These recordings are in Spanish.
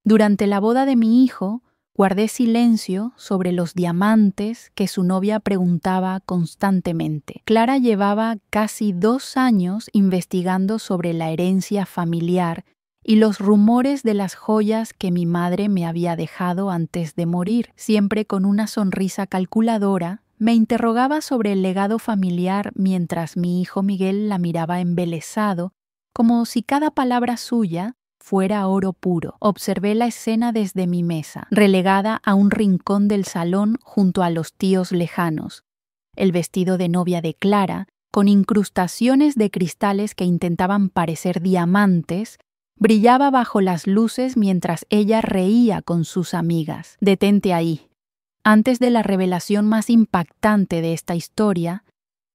Durante la boda de mi hijo, guardé silencio sobre los diamantes que su novia preguntaba constantemente. Clara llevaba casi 2 años investigando sobre la herencia familiar y los rumores de las joyas que mi madre me había dejado antes de morir. Siempre con una sonrisa calculadora, me interrogaba sobre el legado familiar mientras mi hijo Miguel la miraba embelesado, como si cada palabra suya fuera oro puro. Observé la escena desde mi mesa, relegada a un rincón del salón junto a los tíos lejanos. El vestido de novia de Clara, con incrustaciones de cristales que intentaban parecer diamantes, brillaba bajo las luces mientras ella reía con sus amigas. Detente ahí. Antes de la revelación más impactante de esta historia,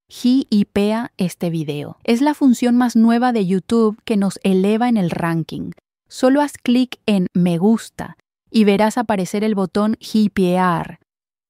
hipea este video. Es la función más nueva de YouTube que nos eleva en el ranking. Solo haz clic en Me gusta y verás aparecer el botón hipear.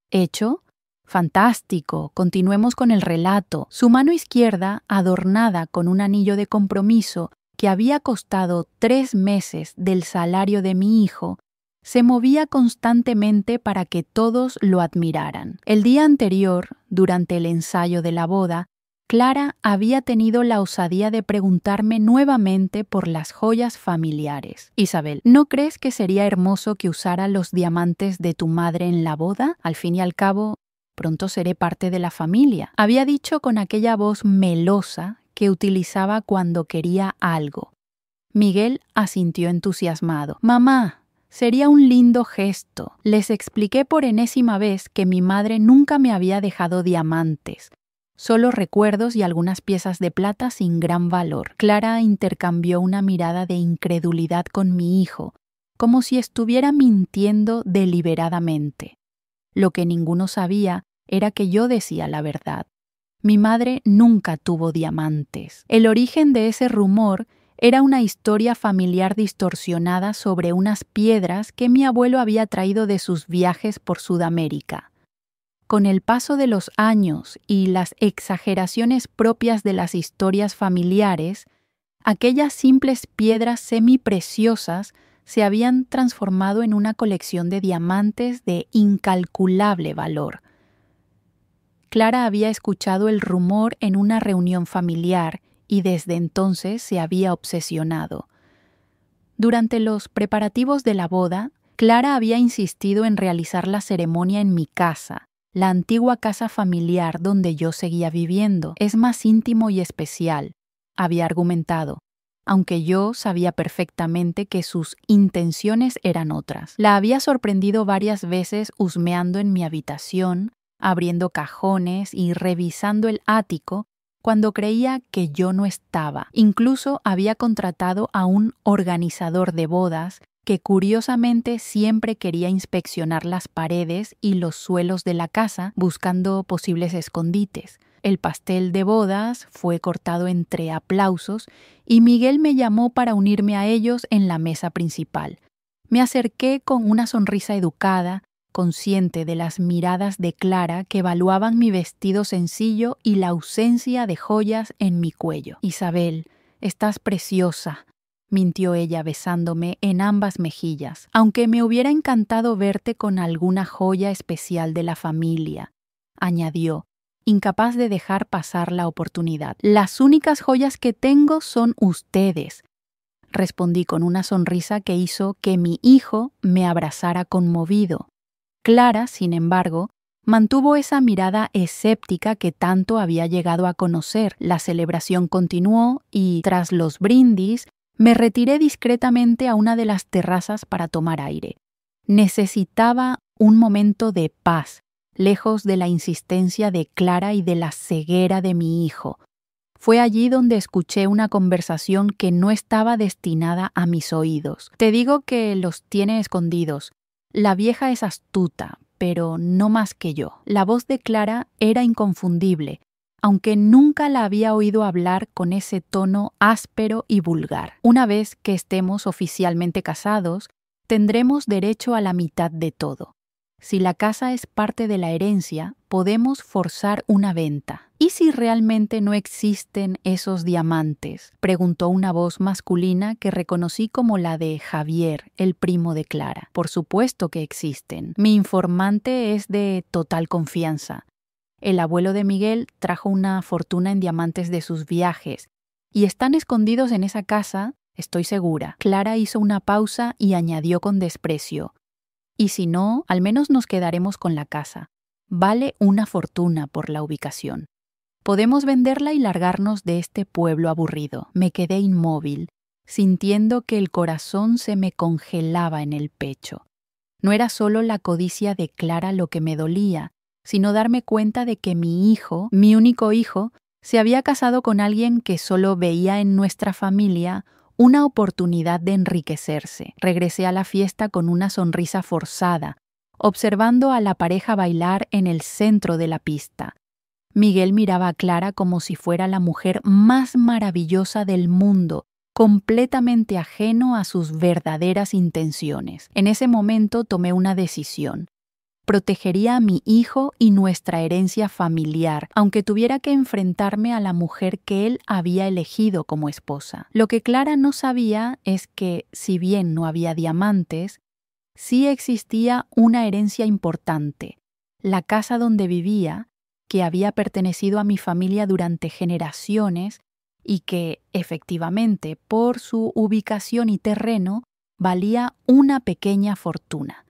¿Hecho? Fantástico. Continuemos con el relato. Su mano izquierda, adornada con un anillo de compromiso que había costado 3 meses del salario de mi hijo, se movía constantemente para que todos lo admiraran. El día anterior, durante el ensayo de la boda, Clara había tenido la osadía de preguntarme nuevamente por las joyas familiares. Isabel, ¿no crees que sería hermoso que usara los diamantes de tu madre en la boda? Al fin y al cabo, pronto seré parte de la familia. Había dicho con aquella voz melosa que utilizaba cuando quería algo. Miguel asintió entusiasmado. Mamá, sería un lindo gesto. Les expliqué por enésima vez que mi madre nunca me había dejado diamantes, solo recuerdos y algunas piezas de plata sin gran valor. Clara intercambió una mirada de incredulidad con mi hijo, como si estuviera mintiendo deliberadamente. Lo que ninguno sabía era que yo decía la verdad. Mi madre nunca tuvo diamantes. El origen de ese rumor era una historia familiar distorsionada sobre unas piedras que mi abuelo había traído de sus viajes por Sudamérica. Con el paso de los años y las exageraciones propias de las historias familiares, aquellas simples piedras semipreciosas se habían transformado en una colección de diamantes de incalculable valor. Clara había escuchado el rumor en una reunión familiar y desde entonces se había obsesionado. Durante los preparativos de la boda, Clara había insistido en realizar la ceremonia en mi casa, la antigua casa familiar donde yo seguía viviendo. Es más íntimo y especial, había argumentado, aunque yo sabía perfectamente que sus intenciones eran otras. La había sorprendido varias veces husmeando en mi habitación, abriendo cajones y revisando el ático cuando creía que yo no estaba. Incluso había contratado a un organizador de bodas que curiosamente siempre quería inspeccionar las paredes y los suelos de la casa buscando posibles escondites. El pastel de bodas fue cortado entre aplausos y Miguel me llamó para unirme a ellos en la mesa principal. Me acerqué con una sonrisa educada, consciente de las miradas de Clara que evaluaban mi vestido sencillo y la ausencia de joyas en mi cuello. Isabel, estás preciosa, mintió ella besándome en ambas mejillas, aunque me hubiera encantado verte con alguna joya especial de la familia, añadió, incapaz de dejar pasar la oportunidad. Las únicas joyas que tengo son ustedes, respondí con una sonrisa que hizo que mi hijo me abrazara conmovido. Clara, sin embargo, mantuvo esa mirada escéptica que tanto había llegado a conocer. La celebración continuó y, tras los brindis, me retiré discretamente a una de las terrazas para tomar aire. Necesitaba un momento de paz, lejos de la insistencia de Clara y de la ceguera de mi hijo. Fue allí donde escuché una conversación que no estaba destinada a mis oídos. Te digo que los tiene escondidos. La vieja es astuta, pero no más que yo. La voz de Clara era inconfundible, aunque nunca la había oído hablar con ese tono áspero y vulgar. Una vez que estemos oficialmente casados, tendremos derecho a la mitad de todo. Si la casa es parte de la herencia, podemos forzar una venta. ¿Y si realmente no existen esos diamantes?, preguntó una voz masculina que reconocí como la de Javier, el primo de Clara. Por supuesto que existen. Mi informante es de total confianza. El abuelo de Miguel trajo una fortuna en diamantes de sus viajes y están escondidos en esa casa, estoy segura. Clara hizo una pausa y añadió con desprecio: y si no, al menos nos quedaremos con la casa. Vale una fortuna por la ubicación. Podemos venderla y largarnos de este pueblo aburrido. Me quedé inmóvil, sintiendo que el corazón se me congelaba en el pecho. No era solo la codicia de Clara lo que me dolía, sino darme cuenta de que mi hijo, mi único hijo, se había casado con alguien que solo veía en nuestra familia una oportunidad de enriquecerse. Regresé a la fiesta con una sonrisa forzada, observando a la pareja bailar en el centro de la pista. Miguel miraba a Clara como si fuera la mujer más maravillosa del mundo, completamente ajeno a sus verdaderas intenciones. En ese momento tomé una decisión. Protegería a mi hijo y nuestra herencia familiar, aunque tuviera que enfrentarme a la mujer que él había elegido como esposa. Lo que Clara no sabía es que, si bien no había diamantes, sí existía una herencia importante: la casa donde vivía, que había pertenecido a mi familia durante generaciones y que, efectivamente, por su ubicación y terreno, valía una pequeña fortuna.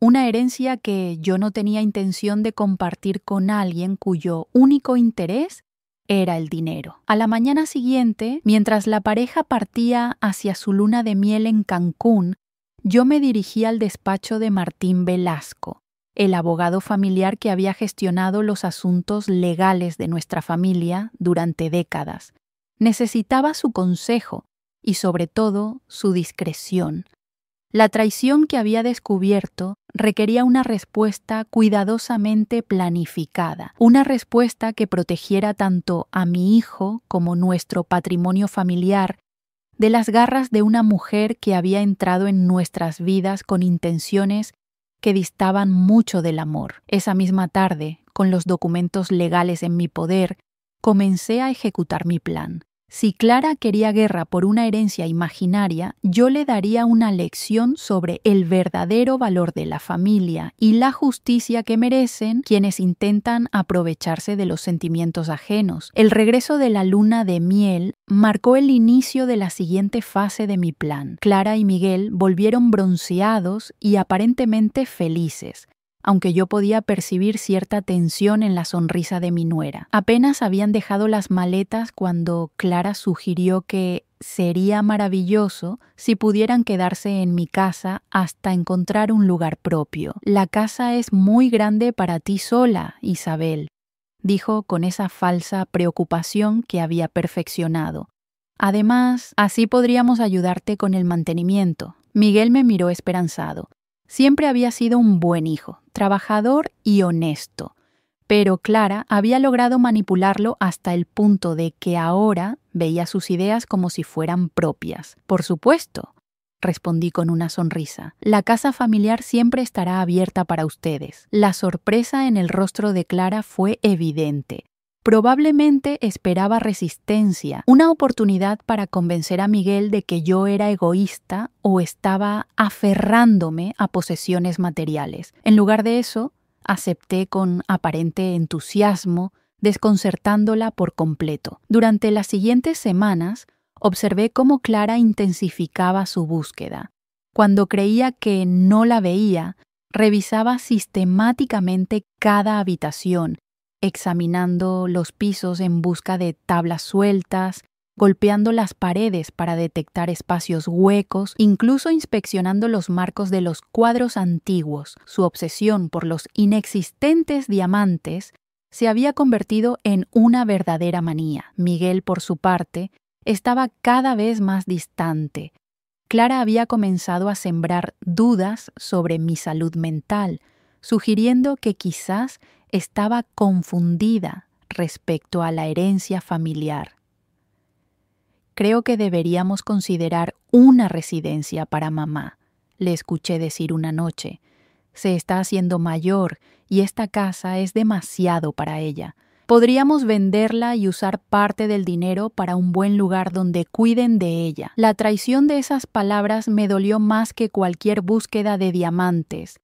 Una herencia que yo no tenía intención de compartir con alguien cuyo único interés era el dinero. A la mañana siguiente, mientras la pareja partía hacia su luna de miel en Cancún, yo me dirigí al despacho de Martín Velasco, el abogado familiar que había gestionado los asuntos legales de nuestra familia durante décadas. Necesitaba su consejo y, sobre todo, su discreción. La traición que había descubierto requería una respuesta cuidadosamente planificada, una respuesta que protegiera tanto a mi hijo como nuestro patrimonio familiar de las garras de una mujer que había entrado en nuestras vidas con intenciones que distaban mucho del amor. Esa misma tarde, con los documentos legales en mi poder, comencé a ejecutar mi plan. Si Clara quería guerra por una herencia imaginaria, yo le daría una lección sobre el verdadero valor de la familia y la justicia que merecen quienes intentan aprovecharse de los sentimientos ajenos. El regreso de la luna de miel marcó el inicio de la siguiente fase de mi plan. Clara y Miguel volvieron bronceados y aparentemente felices, aunque yo podía percibir cierta tensión en la sonrisa de mi nuera. Apenas habían dejado las maletas cuando Clara sugirió que sería maravilloso si pudieran quedarse en mi casa hasta encontrar un lugar propio. La casa es muy grande para ti sola, Isabel, dijo con esa falsa preocupación que había perfeccionado. Además, así podríamos ayudarte con el mantenimiento. Miguel me miró esperanzado. Siempre había sido un buen hijo, trabajador y honesto, pero Clara había logrado manipularlo hasta el punto de que ahora veía sus ideas como si fueran propias. Por supuesto, respondí con una sonrisa. La casa familiar siempre estará abierta para ustedes. La sorpresa en el rostro de Clara fue evidente. Probablemente esperaba resistencia, una oportunidad para convencer a Miguel de que yo era egoísta o estaba aferrándome a posesiones materiales. En lugar de eso, acepté con aparente entusiasmo, desconcertándola por completo. Durante las siguientes semanas, observé cómo Clara intensificaba su búsqueda. Cuando creía que no la veía, revisaba sistemáticamente cada habitación, examinando los pisos en busca de tablas sueltas, golpeando las paredes para detectar espacios huecos, incluso inspeccionando los marcos de los cuadros antiguos. Su obsesión por los inexistentes diamantes se había convertido en una verdadera manía. Miguel, por su parte, estaba cada vez más distante. Clara había comenzado a sembrar dudas sobre mi salud mental, sugiriendo que quizás estaba confundida respecto a la herencia familiar. Creo que deberíamos considerar una residencia para mamá, le escuché decir una noche. se está haciendo mayor y esta casa es demasiado para ella. Podríamos venderla y usar parte del dinero para un buen lugar donde cuiden de ella. La traición de esas palabras me dolió más que cualquier búsqueda de diamantes.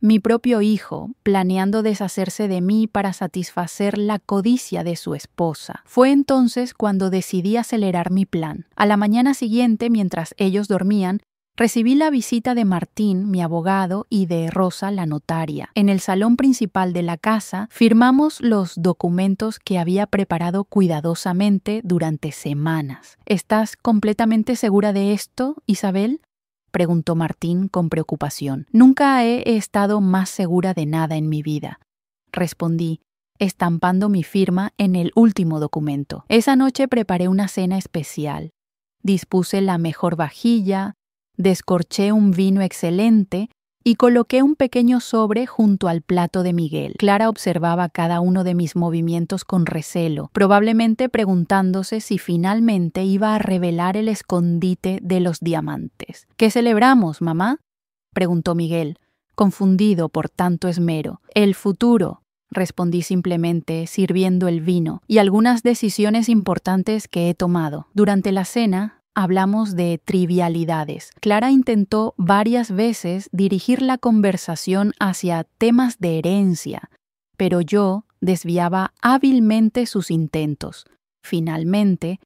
Mi propio hijo, planeando deshacerse de mí para satisfacer la codicia de su esposa. Fue entonces cuando decidí acelerar mi plan. A la mañana siguiente, mientras ellos dormían, recibí la visita de Martín, mi abogado, y de Rosa, la notaria. En el salón principal de la casa, firmamos los documentos que había preparado cuidadosamente durante semanas. ¿Estás completamente segura de esto, Isabel?, preguntó Martín con preocupación. Nunca he estado más segura de nada en mi vida, respondí, estampando mi firma en el último documento. Esa noche preparé una cena especial. Dispuse la mejor vajilla, descorché un vino excelente y coloqué un pequeño sobre junto al plato de Miguel. Clara observaba cada uno de mis movimientos con recelo, probablemente preguntándose si finalmente iba a revelar el escondite de los diamantes. ¿Qué celebramos, mamá?, preguntó Miguel, confundido por tanto esmero. El futuro, respondí simplemente, sirviendo el vino, y algunas decisiones importantes que he tomado. Durante la cena, hablamos de trivialidades. Clara intentó varias veces dirigir la conversación hacia temas de herencia, pero yo desviaba hábilmente sus intentos. Finalmente,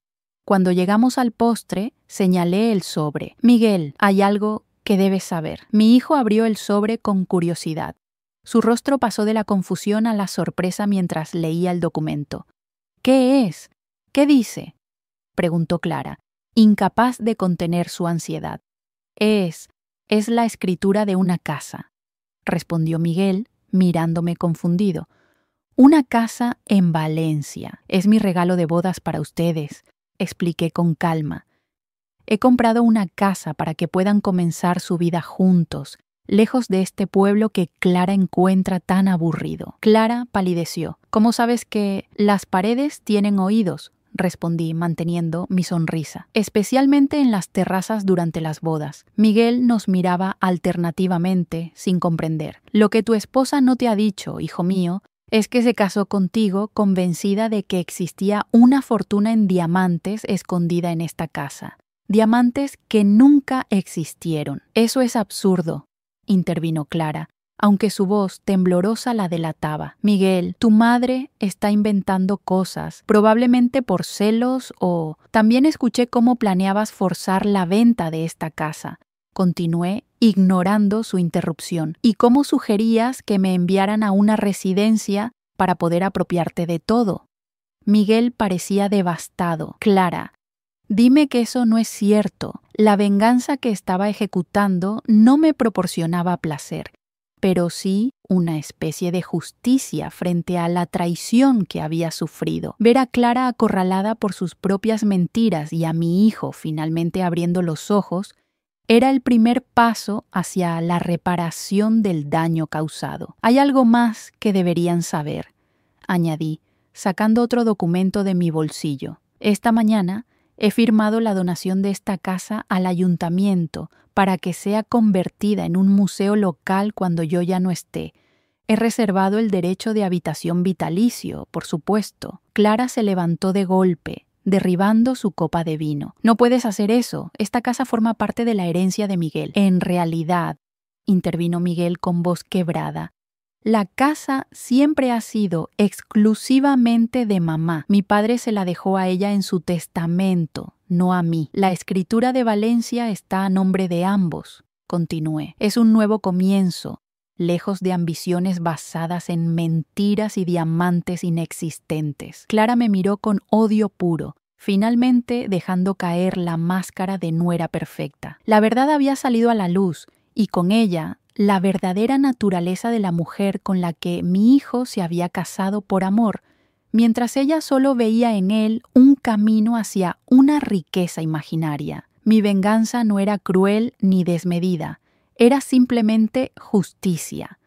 cuando llegamos al postre, señalé el sobre. Miguel, hay algo que debes saber. Mi hijo abrió el sobre con curiosidad. Su rostro pasó de la confusión a la sorpresa mientras leía el documento. ¿Qué es? ¿Qué dice?, preguntó Clara, incapaz de contener su ansiedad. Es la escritura de una casa, respondió Miguel, mirándome confundido. Una casa en Valencia. Es mi regalo de bodas para ustedes, expliqué con calma. He comprado una casa para que puedan comenzar su vida juntos, lejos de este pueblo que Clara encuentra tan aburrido. Clara palideció. ¿Cómo sabes que las paredes tienen oídos?, respondí, manteniendo mi sonrisa. Especialmente en las terrazas durante las bodas. Miguel nos miraba alternativamente, sin comprender. Lo que tu esposa no te ha dicho, hijo mío, es que se casó contigo convencida de que existía una fortuna en diamantes escondida en esta casa. Diamantes que nunca existieron. Eso es absurdo, intervino Clara, aunque su voz temblorosa la delataba. Miguel, tu madre está inventando cosas, probablemente por celos o... También escuché cómo planeabas forzar la venta de esta casa. Continué, ignorando su interrupción. Y cómo sugerías que me enviaran a una residencia para poder apropiarte de todo. Miguel parecía devastado. Clara, dime que eso no es cierto. La venganza que estaba ejecutando no me proporcionaba placer, pero sí una especie de justicia frente a la traición que había sufrido. Ver a Clara acorralada por sus propias mentiras y a mi hijo finalmente abriendo los ojos era el primer paso hacia la reparación del daño causado. Hay algo más que deberían saber, añadí, sacando otro documento de mi bolsillo. Esta mañana he firmado la donación de esta casa al ayuntamiento para que sea convertida en un museo local cuando yo ya no esté. He reservado el derecho de habitación vitalicio, por supuesto. Clara se levantó de golpe, derribando su copa de vino. No puedes hacer eso. Esta casa forma parte de la herencia de Miguel. En realidad, intervino Miguel con voz quebrada, la casa siempre ha sido exclusivamente de mamá. Mi padre se la dejó a ella en su testamento, no a mí. La escritura de Valencia está a nombre de ambos, continué. Es un nuevo comienzo, lejos de ambiciones basadas en mentiras y diamantes inexistentes. Clara me miró con odio puro, finalmente dejando caer la máscara de nuera perfecta. La verdad había salido a la luz, y con ella la verdadera naturaleza de la mujer con la que mi hijo se había casado por amor, mientras ella solo veía en él un camino hacia una riqueza imaginaria. Mi venganza no era cruel ni desmedida, era simplemente justicia.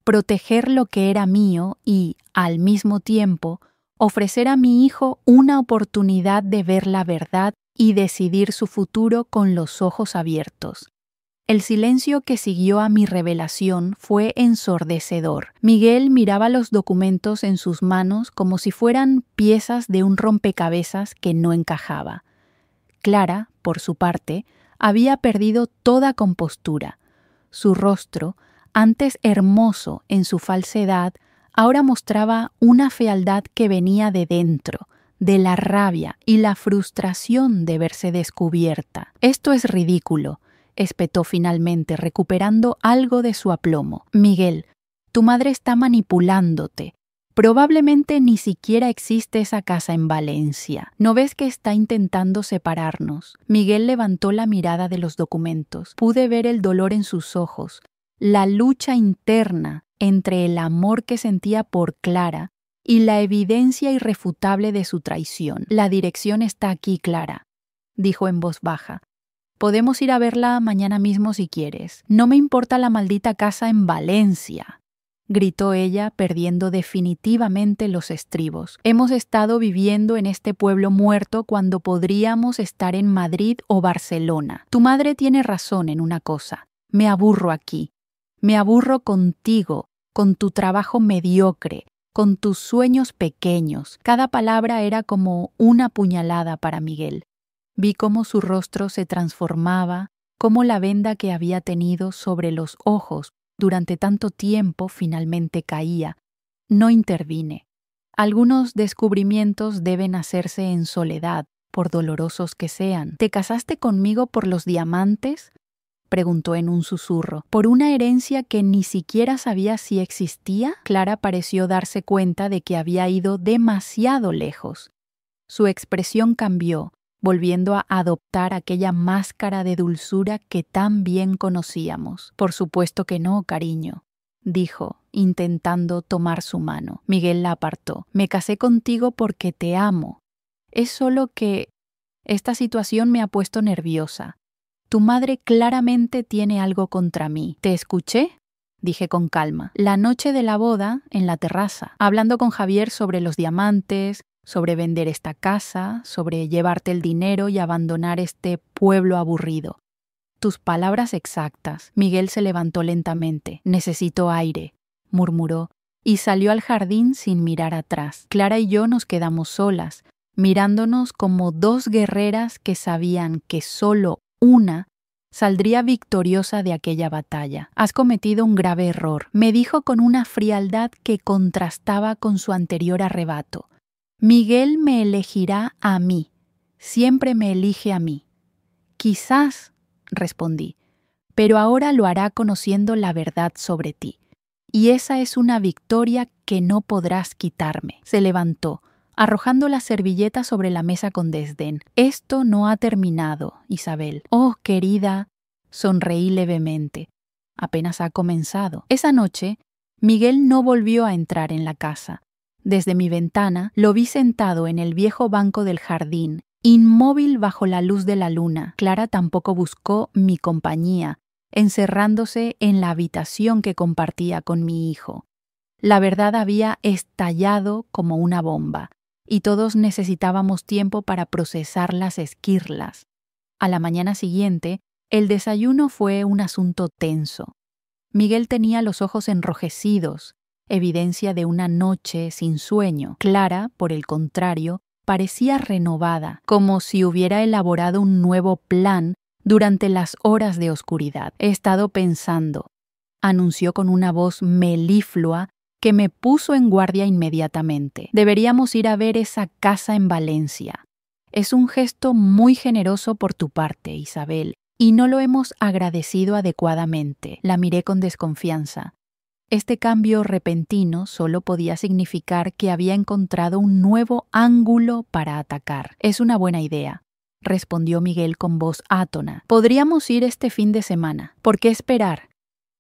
Proteger lo que era mío y, al mismo tiempo, ofrecer a mi hijo una oportunidad de ver la verdad y decidir su futuro con los ojos abiertos. El silencio que siguió a mi revelación fue ensordecedor. Miguel miraba los documentos en sus manos como si fueran piezas de un rompecabezas que no encajaba. Clara, por su parte, había perdido toda compostura. Su rostro, antes hermoso en su falsedad, ahora mostraba una fealdad que venía de dentro, de la rabia y la frustración de verse descubierta. «Esto es ridículo», espetó finalmente, recuperando algo de su aplomo. «Miguel, tu madre está manipulándote. Probablemente ni siquiera existe esa casa en Valencia. ¿No ves que está intentando separarnos?» Miguel levantó la mirada de los documentos. Pude ver el dolor en sus ojos, la lucha interna entre el amor que sentía por Clara y la evidencia irrefutable de su traición. «La dirección está aquí, Clara», dijo en voz baja. «Podemos ir a verla mañana mismo si quieres. No me importa la maldita casa en Valencia», gritó ella, perdiendo definitivamente los estribos. «Hemos estado viviendo en este pueblo muerto cuando podríamos estar en Madrid o Barcelona. Tu madre tiene razón en una cosa. Me aburro aquí. Me aburro contigo, con tu trabajo mediocre, con tus sueños pequeños». Cada palabra era como una puñalada para Miguel. Vi cómo su rostro se transformaba, cómo la venda que había tenido sobre los ojos durante tanto tiempo finalmente caía. No intervine. Algunos descubrimientos deben hacerse en soledad, por dolorosos que sean. «¿Te casaste conmigo por los diamantes?», preguntó en un susurro. «¿Por una herencia que ni siquiera sabía si existía?». Clara pareció darse cuenta de que había ido demasiado lejos. Su expresión cambió, volviendo a adoptar aquella máscara de dulzura que tan bien conocíamos. «Por supuesto que no, cariño», dijo, intentando tomar su mano. Miguel la apartó. «Me casé contigo porque te amo. Es solo que esta situación me ha puesto nerviosa. Tu madre claramente tiene algo contra mí». «¿Te escuché?», dije con calma. «La noche de la boda, en la terraza, hablando con Javier sobre los diamantes, sobre vender esta casa, sobre llevarte el dinero y abandonar este pueblo aburrido. Tus palabras exactas». Miguel se levantó lentamente. «Necesito aire», murmuró, y salió al jardín sin mirar atrás. Clara y yo nos quedamos solas, mirándonos como dos guerreras que sabían que solo una saldría victoriosa de aquella batalla. «Has cometido un grave error», me dijo con una frialdad que contrastaba con su anterior arrebato. «Miguel me elegirá a mí. Siempre me elige a mí». «Quizás», respondí, «pero ahora lo hará conociendo la verdad sobre ti. Y esa es una victoria que no podrás quitarme». Se levantó, arrojando la servilleta sobre la mesa con desdén. «Esto no ha terminado, Isabel». «Oh, querida», sonreí levemente. «Apenas ha comenzado». Esa noche, Miguel no volvió a entrar en la casa. Desde mi ventana lo vi sentado en el viejo banco del jardín, inmóvil bajo la luz de la luna. Clara tampoco buscó mi compañía, encerrándose en la habitación que compartía con mi hijo. La verdad había estallado como una bomba, y todos necesitábamos tiempo para procesar las esquirlas. A la mañana siguiente, el desayuno fue un asunto tenso. Miguel tenía los ojos enrojecidos, evidencia de una noche sin sueño. Clara, por el contrario, parecía renovada, como si hubiera elaborado un nuevo plan durante las horas de oscuridad. «He estado pensando», anunció con una voz meliflua que me puso en guardia inmediatamente. «Deberíamos ir a ver esa casa en Valencia. Es un gesto muy generoso por tu parte, Isabel, y no lo hemos agradecido adecuadamente». La miré con desconfianza. Este cambio repentino solo podía significar que había encontrado un nuevo ángulo para atacar. «Es una buena idea», respondió Miguel con voz átona. «Podríamos ir este fin de semana. ¿Por qué esperar?»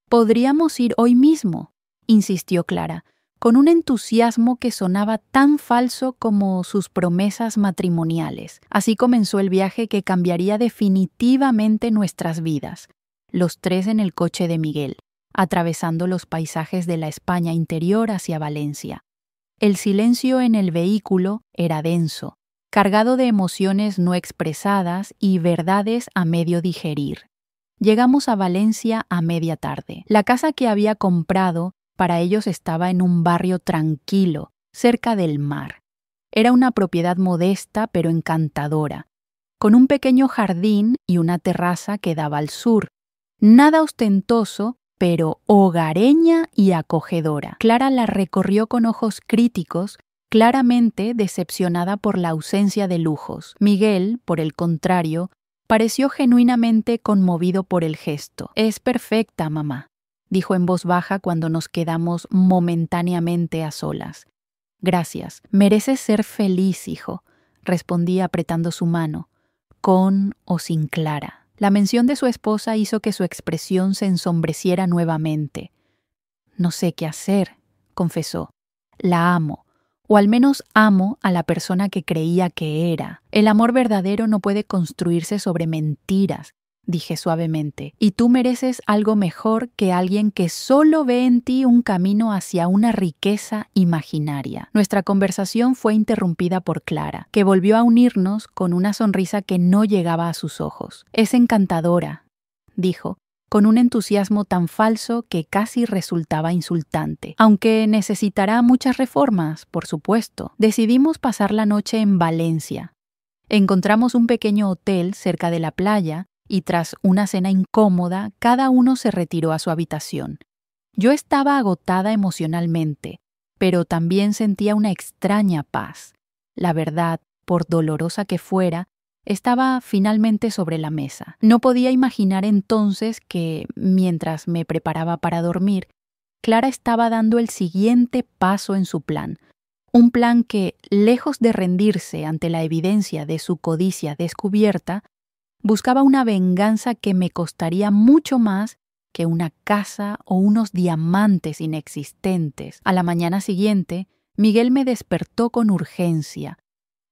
«Podríamos ir hoy mismo», insistió Clara, con un entusiasmo que sonaba tan falso como sus promesas matrimoniales. Así comenzó el viaje que cambiaría definitivamente nuestras vidas. Los tres en el coche de Miguel, atravesando los paisajes de la España interior hacia Valencia. El silencio en el vehículo era denso, cargado de emociones no expresadas y verdades a medio digerir. Llegamos a Valencia a media tarde. La casa que había comprado para ellos estaba en un barrio tranquilo, cerca del mar. Era una propiedad modesta pero encantadora, con un pequeño jardín y una terraza que daba al sur. Nada ostentoso, pero hogareña y acogedora. Clara la recorrió con ojos críticos, claramente decepcionada por la ausencia de lujos. Miguel, por el contrario, pareció genuinamente conmovido por el gesto. «Es perfecta, mamá», dijo en voz baja cuando nos quedamos momentáneamente a solas. «Gracias. Mereces ser feliz, hijo», respondí apretando su mano, con o sin Clara. La mención de su esposa hizo que su expresión se ensombreciera nuevamente. «No sé qué hacer», confesó. «La amo, o al menos amo a la persona que creía que era. El amor verdadero no puede construirse sobre mentiras», dije suavemente, «y tú mereces algo mejor que alguien que solo ve en ti un camino hacia una riqueza imaginaria». Nuestra conversación fue interrumpida por Clara, que volvió a unirnos con una sonrisa que no llegaba a sus ojos. «Es encantadora», dijo, con un entusiasmo tan falso que casi resultaba insultante. «Aunque necesitará muchas reformas, por supuesto». Decidimos pasar la noche en Valencia. Encontramos un pequeño hotel cerca de la playa y tras una cena incómoda, cada uno se retiró a su habitación. Yo estaba agotada emocionalmente, pero también sentía una extraña paz. La verdad, por dolorosa que fuera, estaba finalmente sobre la mesa. No podía imaginar entonces que, mientras me preparaba para dormir, Clara estaba dando el siguiente paso en su plan. Un plan que, lejos de rendirse ante la evidencia de su codicia descubierta, buscaba una venganza que me costaría mucho más que una casa o unos diamantes inexistentes. A la mañana siguiente, Miguel me despertó con urgencia.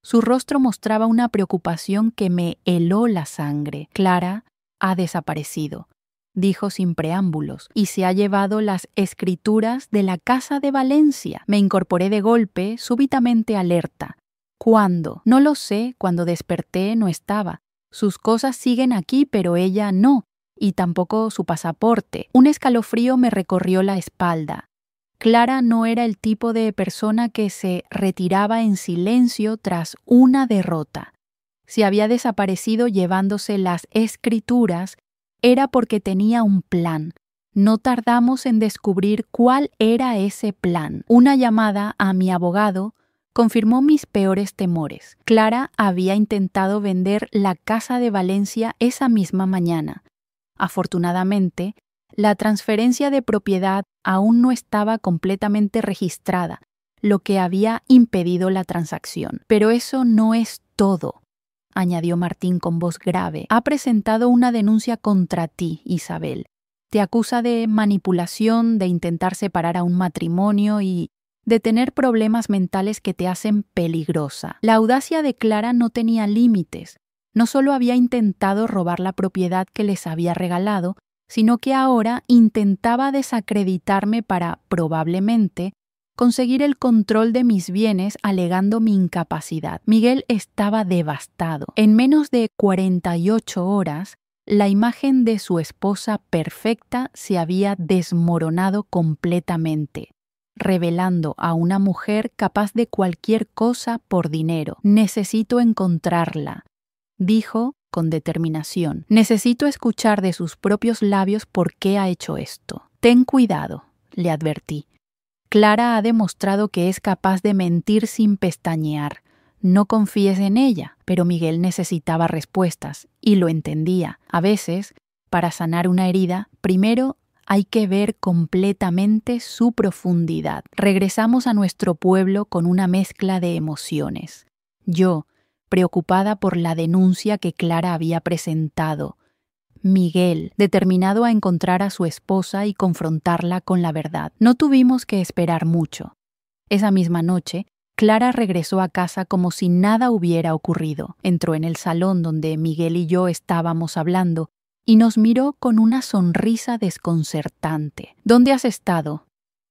Su rostro mostraba una preocupación que me heló la sangre. «Clara ha desaparecido», dijo sin preámbulos, «y se ha llevado las escrituras de la casa de Valencia». Me incorporé de golpe, súbitamente alerta. «¿Cuándo?» «No lo sé. Cuando desperté no estaba. Sus cosas siguen aquí, pero ella no, y tampoco su pasaporte». Un escalofrío me recorrió la espalda. Clara no era el tipo de persona que se retiraba en silencio tras una derrota. Si había desaparecido llevándose las escrituras, era porque tenía un plan. No tardamos en descubrir cuál era ese plan. Una llamada a mi abogado confirmó mis peores temores. Clara había intentado vender la casa de Valencia esa misma mañana. Afortunadamente, la transferencia de propiedad aún no estaba completamente registrada, lo que había impedido la transacción. «Pero eso no es todo», añadió Martín con voz grave. «Ha presentado una denuncia contra ti, Isabel. Te acusa de manipulación, de intentar separar a un matrimonio y de tener problemas mentales que te hacen peligrosa». La audacia de Clara no tenía límites. No solo había intentado robar la propiedad que les había regalado, sino que ahora intentaba desacreditarme para, probablemente, conseguir el control de mis bienes alegando mi incapacidad. Miguel estaba devastado. En menos de 48 horas, la imagen de su esposa perfecta se había desmoronado completamente, revelando a una mujer capaz de cualquier cosa por dinero. «Necesito encontrarla», dijo con determinación. «Necesito escuchar de sus propios labios por qué ha hecho esto». «Ten cuidado», le advertí. «Clara ha demostrado que es capaz de mentir sin pestañear. No confíes en ella». Pero Miguel necesitaba respuestas, y lo entendía. A veces, para sanar una herida, primero hay que ver completamente su profundidad. Regresamos a nuestro pueblo con una mezcla de emociones. Yo, preocupada por la denuncia que Clara había presentado. Miguel, determinado a encontrar a su esposa y confrontarla con la verdad. No tuvimos que esperar mucho. Esa misma noche, Clara regresó a casa como si nada hubiera ocurrido. Entró en el salón donde Miguel y yo estábamos hablando y nos miró con una sonrisa desconcertante. «¿Dónde has estado?»,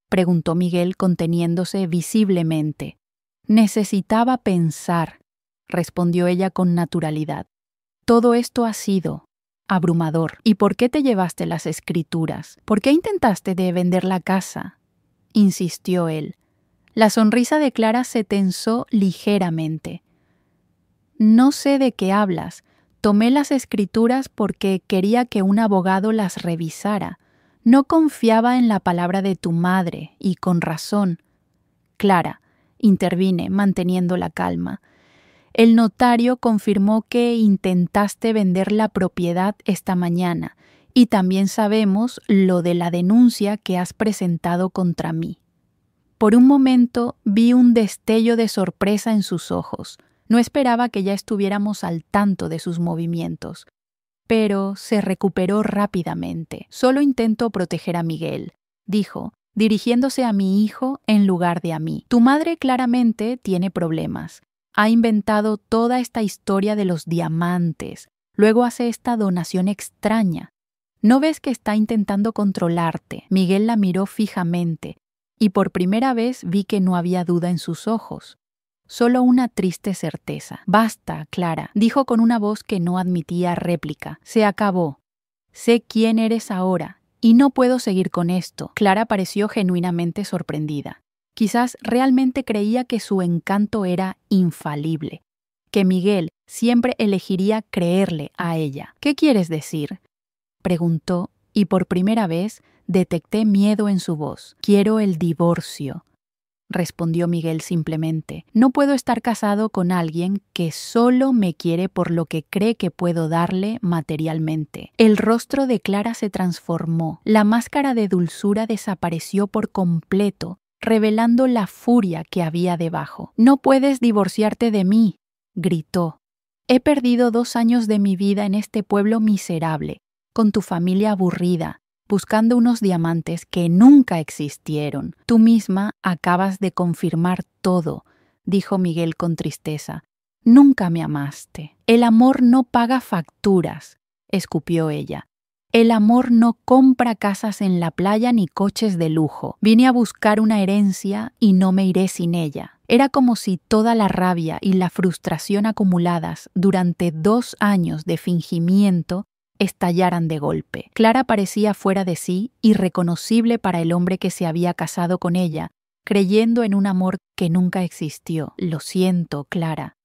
preguntó Miguel conteniéndose visiblemente. «Necesitaba pensar», respondió ella con naturalidad. «Todo esto ha sido abrumador. ¿Y por qué te llevaste las escrituras? ¿Por qué intentaste de vender la casa?, insistió él. La sonrisa de Clara se tensó ligeramente. No sé de qué hablas. Tomé las escrituras porque quería que un abogado las revisara. No confiaba en la palabra de tu madre, y con razón. Clara, intervine, manteniendo la calma. El notario confirmó que intentaste vender la propiedad esta mañana, y también sabemos lo de la denuncia que has presentado contra mí. Por un momento vi un destello de sorpresa en sus ojos. No esperaba que ya estuviéramos al tanto de sus movimientos. Pero se recuperó rápidamente. Solo intento proteger a Miguel, dijo, dirigiéndose a mi hijo en lugar de a mí. Tu madre claramente tiene problemas. Ha inventado toda esta historia de los diamantes. Luego hace esta donación extraña. ¿No ves que está intentando controlarte? Miguel la miró fijamente, y por primera vez vi que no había duda en sus ojos. Solo una triste certeza. Basta, Clara, dijo con una voz que no admitía réplica. Se acabó. Sé quién eres ahora, y no puedo seguir con esto. Clara pareció genuinamente sorprendida. Quizás realmente creía que su encanto era infalible, que Miguel siempre elegiría creerle a ella. ¿Qué quieres decir?, preguntó, y por primera vez detecté miedo en su voz. Quiero el divorcio, respondió Miguel simplemente. No puedo estar casado con alguien que solo me quiere por lo que cree que puedo darle materialmente. El rostro de Clara se transformó. La máscara de dulzura desapareció por completo, revelando la furia que había debajo. No puedes divorciarte de mí, gritó. He perdido 2 años de mi vida en este pueblo miserable, con tu familia aburrida, buscando unos diamantes que nunca existieron. Tú misma acabas de confirmar todo, dijo Miguel con tristeza. Nunca me amaste. El amor no paga facturas, escupió ella. El amor no compra casas en la playa ni coches de lujo. Vine a buscar una herencia y no me iré sin ella. Era como si toda la rabia y la frustración acumuladas durante 2 años de fingimiento estallaran de golpe. Clara parecía fuera de sí, irreconocible para el hombre que se había casado con ella, creyendo en un amor que nunca existió. Lo siento, Clara,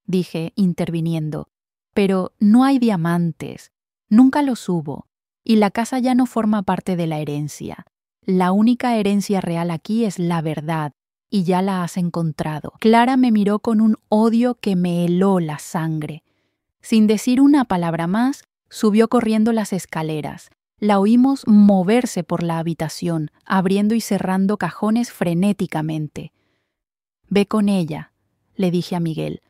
dije, interviniendo, pero no hay diamantes, nunca los hubo, y la casa ya no forma parte de la herencia. La única herencia real aquí es la verdad, y ya la has encontrado. Clara me miró con un odio que me heló la sangre. Sin decir una palabra más, subió corriendo las escaleras. La oímos moverse por la habitación, abriendo y cerrando cajones frenéticamente. Ve con ella, le dije a Miguel.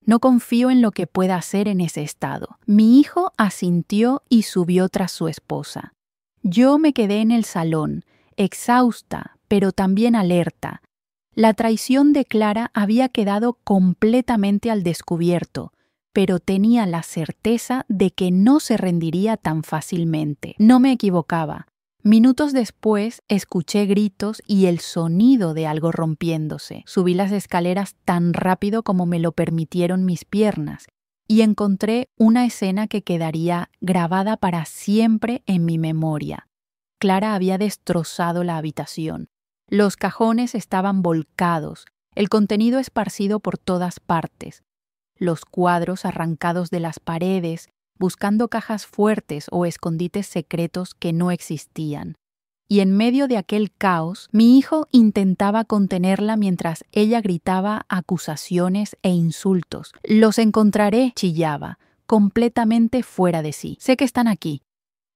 No confío en lo que pueda hacer en ese estado. Mi hijo asintió y subió tras su esposa. Yo me quedé en el salón, exhausta, pero también alerta. La traición de Clara había quedado completamente al descubierto, pero tenía la certeza de que no se rendiría tan fácilmente. No me equivocaba. Minutos después escuché gritos y el sonido de algo rompiéndose. Subí las escaleras tan rápido como me lo permitieron mis piernas y encontré una escena que quedaría grabada para siempre en mi memoria. Clara había destrozado la habitación. Los cajones estaban volcados, el contenido esparcido por todas partes. Los cuadros arrancados de las paredes, buscando cajas fuertes o escondites secretos que no existían. Y en medio de aquel caos, mi hijo intentaba contenerla mientras ella gritaba acusaciones e insultos. «Los encontraré», chillaba, completamente fuera de sí. «Sé que están aquí.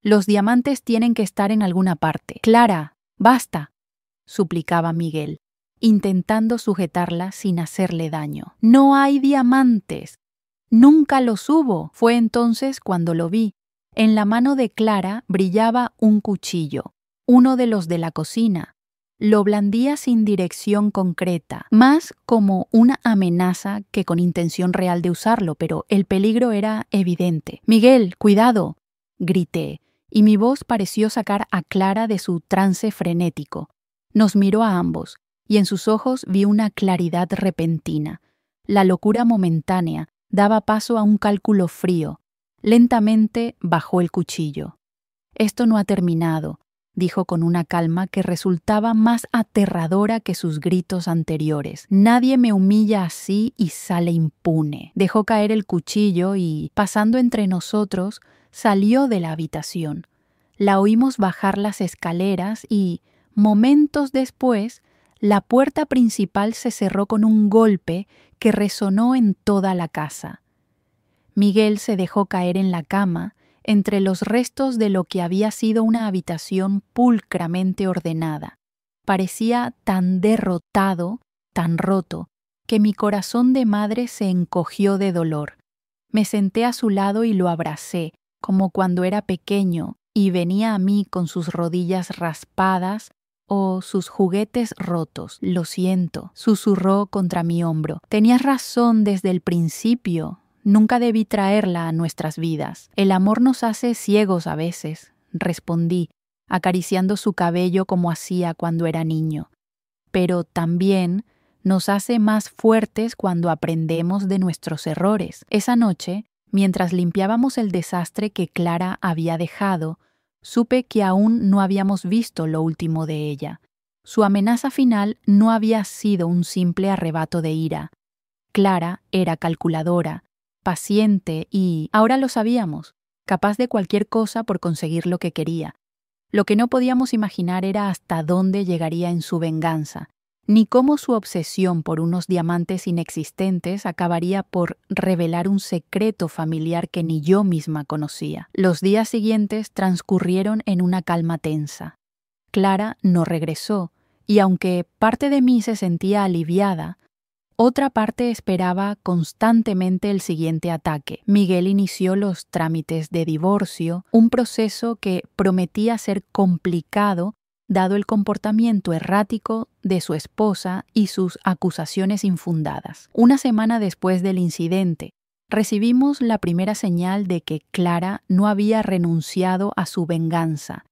Los diamantes tienen que estar en alguna parte. Clara, basta», suplicaba Miguel, intentando sujetarla sin hacerle daño. «No hay diamantes. Nunca los hubo». Fue entonces cuando lo vi. En la mano de Clara brillaba un cuchillo, uno de los de la cocina. Lo blandía sin dirección concreta, más como una amenaza que con intención real de usarlo, pero el peligro era evidente. «Miguel, cuidado», grité, y mi voz pareció sacar a Clara de su trance frenético. Nos miró a ambos, y en sus ojos vi una claridad repentina. La locura momentánea daba paso a un cálculo frío. Lentamente bajó el cuchillo. «Esto no ha terminado», dijo con una calma que resultaba más aterradora que sus gritos anteriores. «Nadie me humilla así y sale impune». Dejó caer el cuchillo y, pasando entre nosotros, salió de la habitación. La oímos bajar las escaleras y, momentos después, la puerta principal se cerró con un golpe que resonó en toda la casa. Miguel se dejó caer en la cama, entre los restos de lo que había sido una habitación pulcramente ordenada. Parecía tan derrotado, tan roto, que mi corazón de madre se encogió de dolor. Me senté a su lado y lo abracé, como cuando era pequeño y venía a mí con sus rodillas raspadas o sus juguetes rotos. «Lo siento», susurró contra mi hombro. «Tenías razón desde el principio. Nunca debí traerla a nuestras vidas. El amor nos hace ciegos a veces», respondí, acariciando su cabello como hacía cuando era niño. «Pero también nos hace más fuertes cuando aprendemos de nuestros errores». Esa noche, mientras limpiábamos el desastre que Clara había dejado, supe que aún no habíamos visto lo último de ella. Su amenaza final no había sido un simple arrebato de ira. Clara era calculadora, paciente y, ahora lo sabíamos, capaz de cualquier cosa por conseguir lo que quería. Lo que no podíamos imaginar era hasta dónde llegaría en su venganza, ni cómo su obsesión por unos diamantes inexistentes acabaría por revelar un secreto familiar que ni yo misma conocía. Los días siguientes transcurrieron en una calma tensa. Clara no regresó, y aunque parte de mí se sentía aliviada, otra parte esperaba constantemente el siguiente ataque. Miguel inició los trámites de divorcio, un proceso que prometía ser complicado dado el comportamiento errático de su esposa y sus acusaciones infundadas. Una semana después del incidente, recibimos la primera señal de que Clara no había renunciado a su venganza.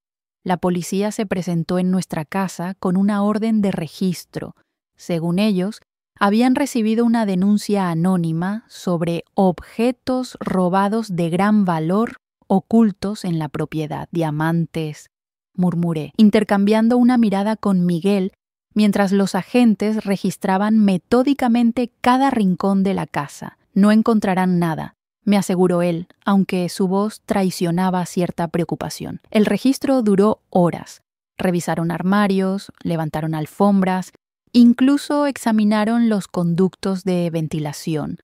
La policía se presentó en nuestra casa con una orden de registro. Según ellos, habían recibido una denuncia anónima sobre objetos robados de gran valor ocultos en la propiedad. «Diamantes», murmuré, intercambiando una mirada con Miguel mientras los agentes registraban metódicamente cada rincón de la casa. «No encontrarán nada», me aseguró él, aunque su voz traicionaba cierta preocupación. El registro duró horas. Revisaron armarios, levantaron alfombras, incluso examinaron los conductos de ventilación.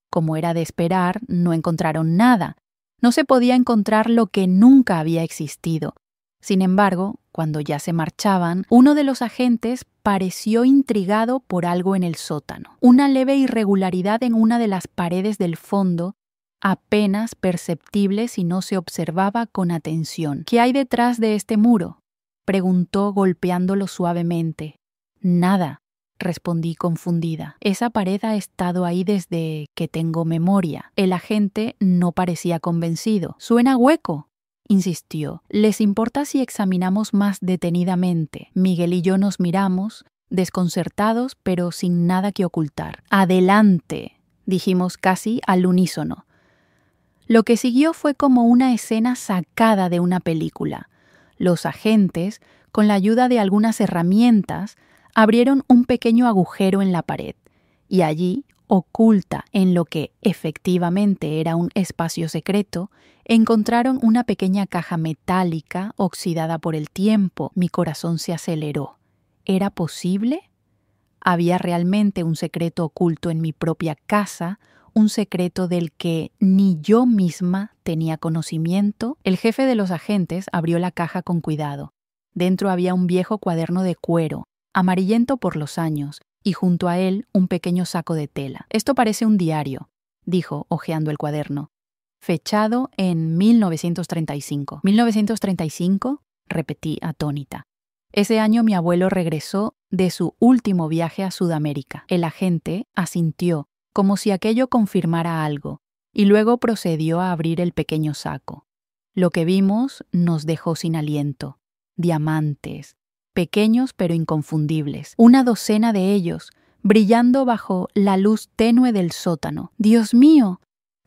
Como era de esperar, no encontraron nada. No se podía encontrar lo que nunca había existido. Sin embargo, cuando ya se marchaban, uno de los agentes pareció intrigado por algo en el sótano. Una leve irregularidad en una de las paredes del fondo, apenas perceptible si no se observaba con atención. «¿Qué hay detrás de este muro?», preguntó golpeándolo suavemente. «Nada», respondí confundida. «Esa pared ha estado ahí desde que tengo memoria». El agente no parecía convencido. «Suena hueco», insistió. «¿Les importa si examinamos más detenidamente?» Miguel y yo nos miramos, desconcertados pero sin nada que ocultar. «Adelante», dijimos casi al unísono. Lo que siguió fue como una escena sacada de una película. Los agentes, con la ayuda de algunas herramientas, abrieron un pequeño agujero en la pared, y allí, oculta en lo que efectivamente era un espacio secreto, encontraron una pequeña caja metálica oxidada por el tiempo. Mi corazón se aceleró. ¿Era posible? ¿Había realmente un secreto oculto en mi propia casa, un secreto del que ni yo misma tenía conocimiento? El jefe de los agentes abrió la caja con cuidado. Dentro había un viejo cuaderno de cuero, amarillento por los años, y junto a él un pequeño saco de tela. «Esto parece un diario», dijo, hojeando el cuaderno. «Fechado en 1935. «¿1935?» repetí atónita. Ese año mi abuelo regresó de su último viaje a Sudamérica. El agente asintió, como si aquello confirmara algo, y luego procedió a abrir el pequeño saco. Lo que vimos nos dejó sin aliento. Diamantes, pequeños pero inconfundibles, una docena de ellos, brillando bajo la luz tenue del sótano. «¡Dios mío!»,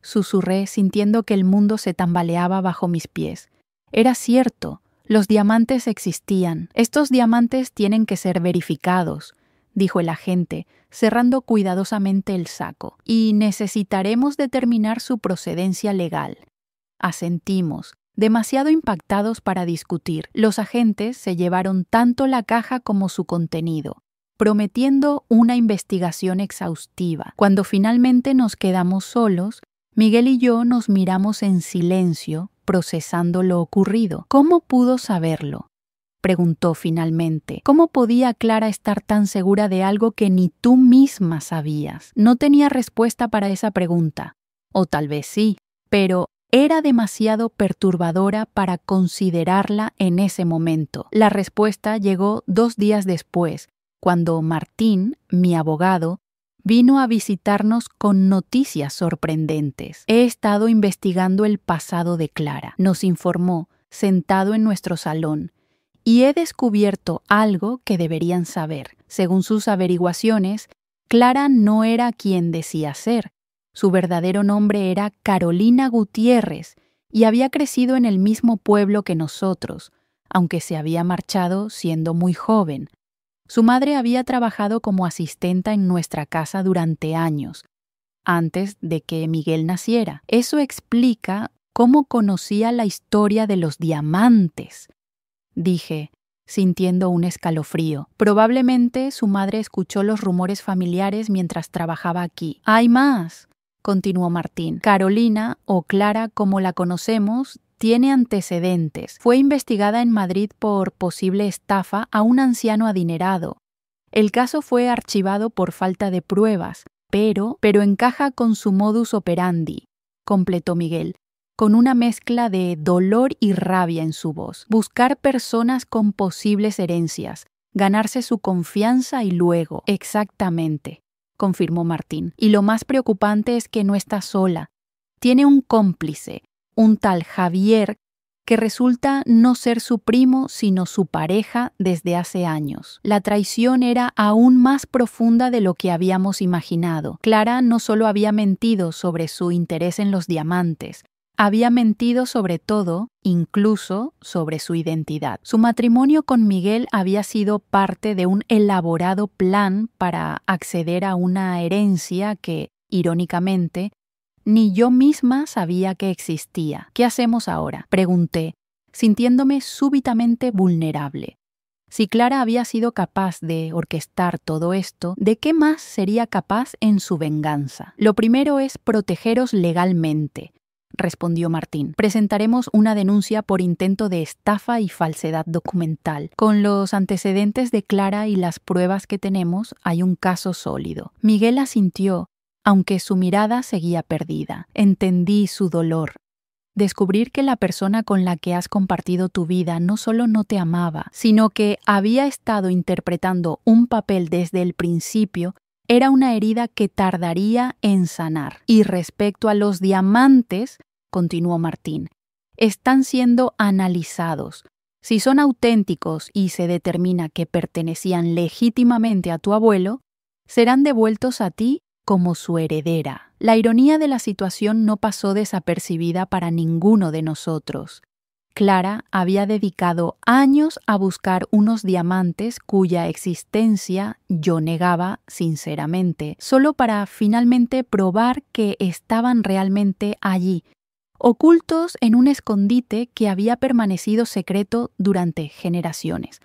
susurré sintiendo que el mundo se tambaleaba bajo mis pies. Era cierto, los diamantes existían. Estos diamantes tienen que ser verificados, dijo el agente, cerrando cuidadosamente el saco, y necesitaremos determinar su procedencia legal. Asentimos, demasiado impactados para discutir. Los agentes se llevaron tanto la caja como su contenido, prometiendo una investigación exhaustiva. Cuando finalmente nos quedamos solos, Miguel y yo nos miramos en silencio, procesando lo ocurrido. ¿Cómo pudo saberlo?, preguntó finalmente. ¿Cómo podía Clara estar tan segura de algo que ni tú misma sabías? No tenía respuesta para esa pregunta. O tal vez sí, pero era demasiado perturbadora para considerarla en ese momento. La respuesta llegó 2 días después, cuando Martín, mi abogado, vino a visitarnos con noticias sorprendentes. He estado investigando el pasado de Clara, nos informó, sentado en nuestro salón, y he descubierto algo que deberían saber. Según sus averiguaciones, Clara no era quien decía ser. Su verdadero nombre era Carolina Gutiérrez y había crecido en el mismo pueblo que nosotros, aunque se había marchado siendo muy joven. Su madre había trabajado como asistenta en nuestra casa durante años, antes de que Miguel naciera. Eso explica cómo conocía la historia de los diamantes, dije, sintiendo un escalofrío. Probablemente su madre escuchó los rumores familiares mientras trabajaba aquí. «Hay más», continuó Martín. «Carolina, o Clara como la conocemos, tiene antecedentes. Fue investigada en Madrid por posible estafa a un anciano adinerado. El caso fue archivado por falta de pruebas, pero encaja con su modus operandi», completó Miguel, con una mezcla de dolor y rabia en su voz. «Buscar personas con posibles herencias, ganarse su confianza y luego». «Exactamente», confirmó Martín. «Y lo más preocupante es que no está sola. Tiene un cómplice, un tal Javier, que resulta no ser su primo, sino su pareja desde hace años. La traición era aún más profunda de lo que habíamos imaginado. Clara no solo había mentido sobre su interés en los diamantes, había mentido sobre todo, incluso sobre su identidad. Su matrimonio con Miguel había sido parte de un elaborado plan para acceder a una herencia que, irónicamente, ni yo misma sabía que existía. «¿Qué hacemos ahora?», pregunté, sintiéndome súbitamente vulnerable. Si Clara había sido capaz de orquestar todo esto, ¿de qué más sería capaz en su venganza? «Lo primero es protegeros legalmente», respondió Martín. «Presentaremos una denuncia por intento de estafa y falsedad documental. Con los antecedentes de Clara y las pruebas que tenemos, hay un caso sólido». Miguel asintió, aunque su mirada seguía perdida. Entendí su dolor. Descubrir que la persona con la que has compartido tu vida no solo no te amaba, sino que había estado interpretando un papel desde el principio, era una herida que tardaría en sanar. «Y respecto a los diamantes», continuó Martín, «están siendo analizados. Si son auténticos y se determina que pertenecían legítimamente a tu abuelo, serán devueltos a ti como su heredera». La ironía de la situación no pasó desapercibida para ninguno de nosotros. Clara había dedicado años a buscar unos diamantes cuya existencia yo negaba sinceramente, solo para finalmente probar que estaban realmente allí, ocultos en un escondite que había permanecido secreto durante generaciones.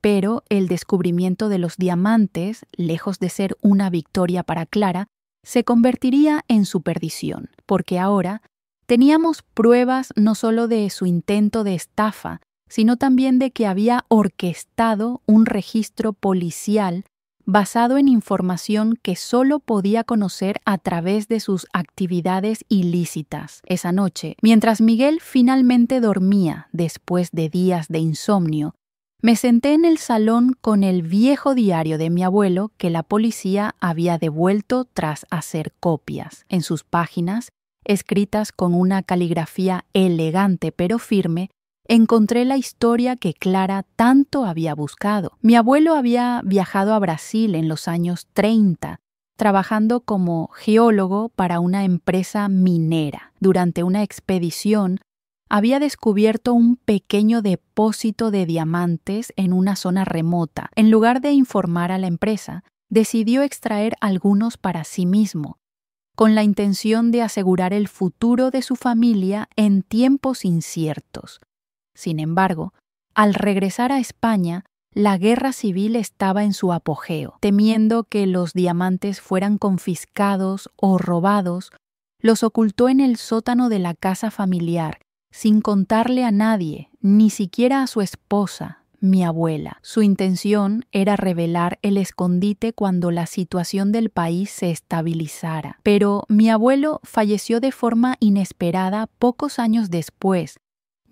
Pero el descubrimiento de los diamantes, lejos de ser una victoria para Clara, se convertiría en su perdición, porque ahora teníamos pruebas no solo de su intento de estafa, sino también de que había orquestado un registro policial basado en información que solo podía conocer a través de sus actividades ilícitas. Esa noche, mientras Miguel finalmente dormía después de días de insomnio, me senté en el salón con el viejo diario de mi abuelo que la policía había devuelto tras hacer copias. En sus páginas, escritas con una caligrafía elegante pero firme, encontré la historia que Clara tanto había buscado. Mi abuelo había viajado a Brasil en los años 30, trabajando como geólogo para una empresa minera. Durante una expedición, había descubierto un pequeño depósito de diamantes en una zona remota. En lugar de informar a la empresa, decidió extraer algunos para sí mismo, con la intención de asegurar el futuro de su familia en tiempos inciertos. Sin embargo, al regresar a España, la guerra civil estaba en su apogeo. Temiendo que los diamantes fueran confiscados o robados, los ocultó en el sótano de la casa familiar, sin contarle a nadie, ni siquiera a su esposa, mi abuela. Su intención era revelar el escondite cuando la situación del país se estabilizara. Pero mi abuelo falleció de forma inesperada pocos años después,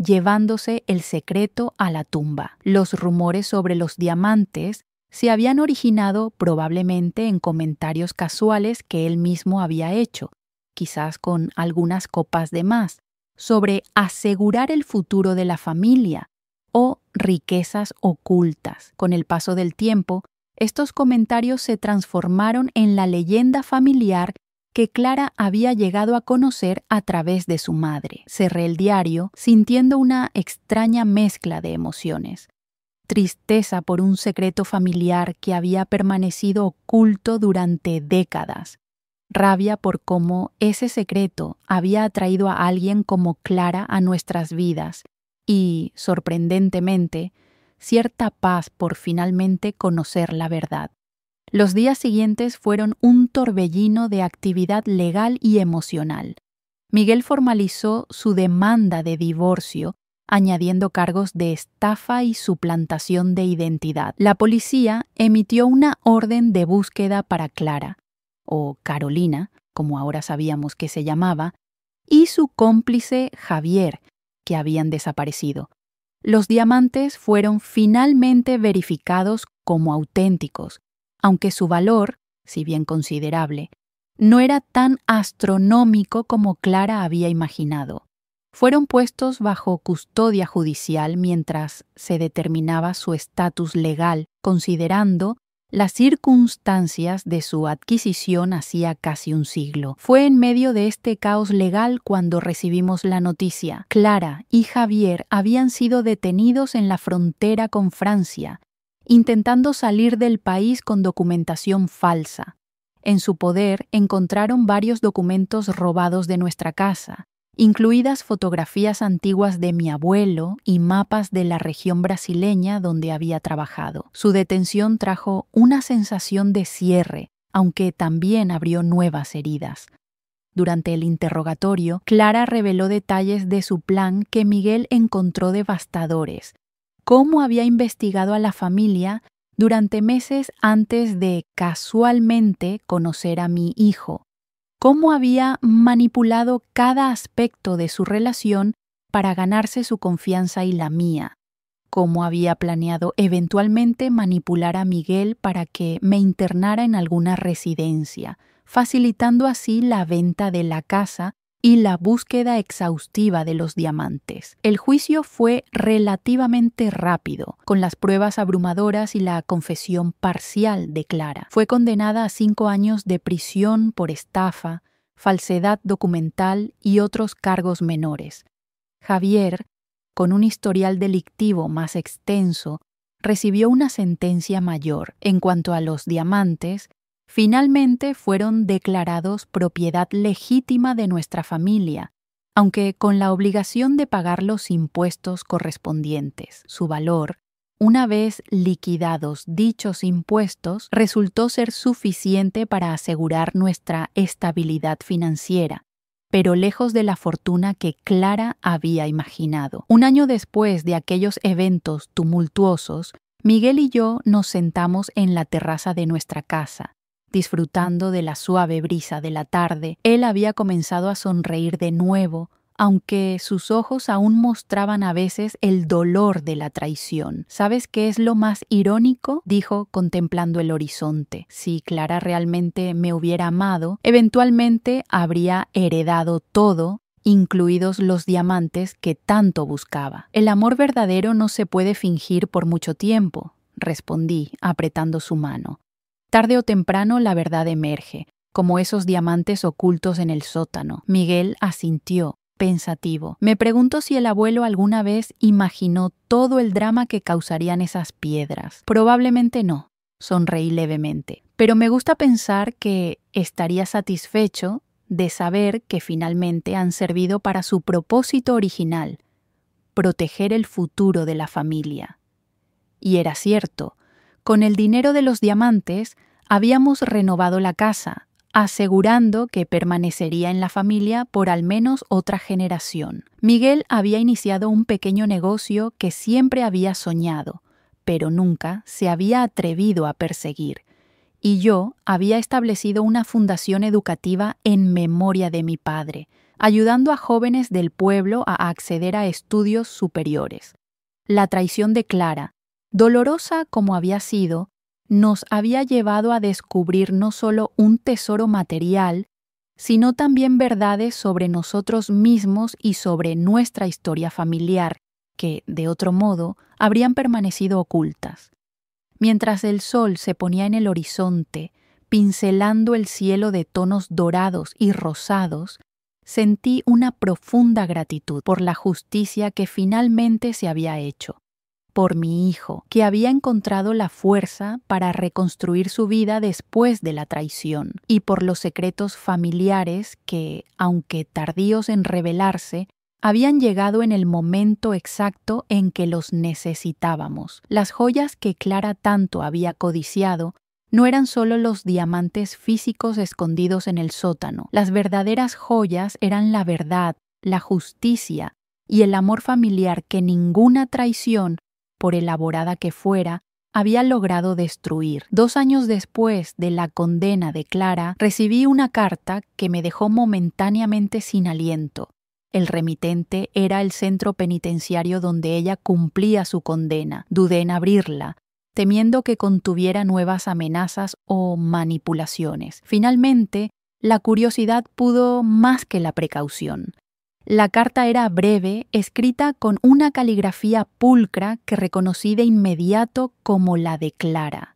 llevándose el secreto a la tumba. Los rumores sobre los diamantes se habían originado probablemente en comentarios casuales que él mismo había hecho, quizás con algunas copas de más, sobre asegurar el futuro de la familia o riquezas ocultas. Con el paso del tiempo, estos comentarios se transformaron en la leyenda familiar que Clara había llegado a conocer a través de su madre. Cerré el diario sintiendo una extraña mezcla de emociones. Tristeza por un secreto familiar que había permanecido oculto durante décadas. Rabia por cómo ese secreto había atraído a alguien como Clara a nuestras vidas y, sorprendentemente, cierta paz por finalmente conocer la verdad. Los días siguientes fueron un torbellino de actividad legal y emocional. Miguel formalizó su demanda de divorcio, añadiendo cargos de estafa y suplantación de identidad. La policía emitió una orden de búsqueda para Clara, o Carolina, como ahora sabíamos que se llamaba, y su cómplice Javier, que habían desaparecido. Los diamantes fueron finalmente verificados como auténticos, aunque su valor, si bien considerable, no era tan astronómico como Clara había imaginado. Fueron puestos bajo custodia judicial mientras se determinaba su estatus legal, considerando las circunstancias de su adquisición hacía casi un siglo. Fue en medio de este caos legal cuando recibimos la noticia. Clara y Javier habían sido detenidos en la frontera con Francia, intentando salir del país con documentación falsa. En su poder encontraron varios documentos robados de nuestra casa, incluidas fotografías antiguas de mi abuelo y mapas de la región brasileña donde había trabajado. Su detención trajo una sensación de cierre, aunque también abrió nuevas heridas. Durante el interrogatorio, Clara reveló detalles de su plan que Miguel encontró devastadores. Cómo había investigado a la familia durante meses antes de casualmente conocer a mi hijo. Cómo había manipulado cada aspecto de su relación para ganarse su confianza y la mía. Cómo había planeado eventualmente manipular a Miguel para que me internara en alguna residencia, facilitando así la venta de la casa y la búsqueda exhaustiva de los diamantes. El juicio fue relativamente rápido, con las pruebas abrumadoras y la confesión parcial de Clara. Fue condenada a 5 años de prisión por estafa, falsedad documental y otros cargos menores. Javier, con un historial delictivo más extenso, recibió una sentencia mayor. En cuanto a los diamantes, finalmente fueron declarados propiedad legítima de nuestra familia, aunque con la obligación de pagar los impuestos correspondientes. Su valor, una vez liquidados dichos impuestos, resultó ser suficiente para asegurar nuestra estabilidad financiera, pero lejos de la fortuna que Clara había imaginado. Un año después de aquellos eventos tumultuosos, Miguel y yo nos sentamos en la terraza de nuestra casa. Disfrutando de la suave brisa de la tarde, él había comenzado a sonreír de nuevo, aunque sus ojos aún mostraban a veces el dolor de la traición. ¿Sabes qué es lo más irónico?, dijo contemplando el horizonte. Si Clara realmente me hubiera amado, eventualmente habría heredado todo, incluidos los diamantes que tanto buscaba. El amor verdadero no se puede fingir por mucho tiempo, respondí, apretando su mano. Tarde o temprano la verdad emerge, como esos diamantes ocultos en el sótano. Miguel asintió, pensativo. Me pregunto si el abuelo alguna vez imaginó todo el drama que causarían esas piedras. Probablemente no, sonreí levemente. Pero me gusta pensar que estaría satisfecho de saber que finalmente han servido para su propósito original, proteger el futuro de la familia. Y era cierto. Con el dinero de los diamantes, habíamos renovado la casa, asegurando que permanecería en la familia por al menos otra generación. Miguel había iniciado un pequeño negocio que siempre había soñado, pero nunca se había atrevido a perseguir. Y yo había establecido una fundación educativa en memoria de mi padre, ayudando a jóvenes del pueblo a acceder a estudios superiores. La traición de Clara, dolorosa como había sido, nos había llevado a descubrir no solo un tesoro material, sino también verdades sobre nosotros mismos y sobre nuestra historia familiar, que, de otro modo, habrían permanecido ocultas. Mientras el sol se ponía en el horizonte, pincelando el cielo de tonos dorados y rosados, sentí una profunda gratitud por la justicia que finalmente se había hecho, por mi hijo, que había encontrado la fuerza para reconstruir su vida después de la traición, y por los secretos familiares que, aunque tardíos en revelarse, habían llegado en el momento exacto en que los necesitábamos. Las joyas que Clara tanto había codiciado no eran solo los diamantes físicos escondidos en el sótano. Las verdaderas joyas eran la verdad, la justicia y el amor familiar que ninguna traición, por elaborada que fuera, había logrado destruir. 2 años después de la condena de Clara, recibí una carta que me dejó momentáneamente sin aliento. El remitente era el centro penitenciario donde ella cumplía su condena. Dudé en abrirla, temiendo que contuviera nuevas amenazas o manipulaciones. Finalmente, la curiosidad pudo más que la precaución. La carta era breve, escrita con una caligrafía pulcra que reconocí de inmediato como la de Clara,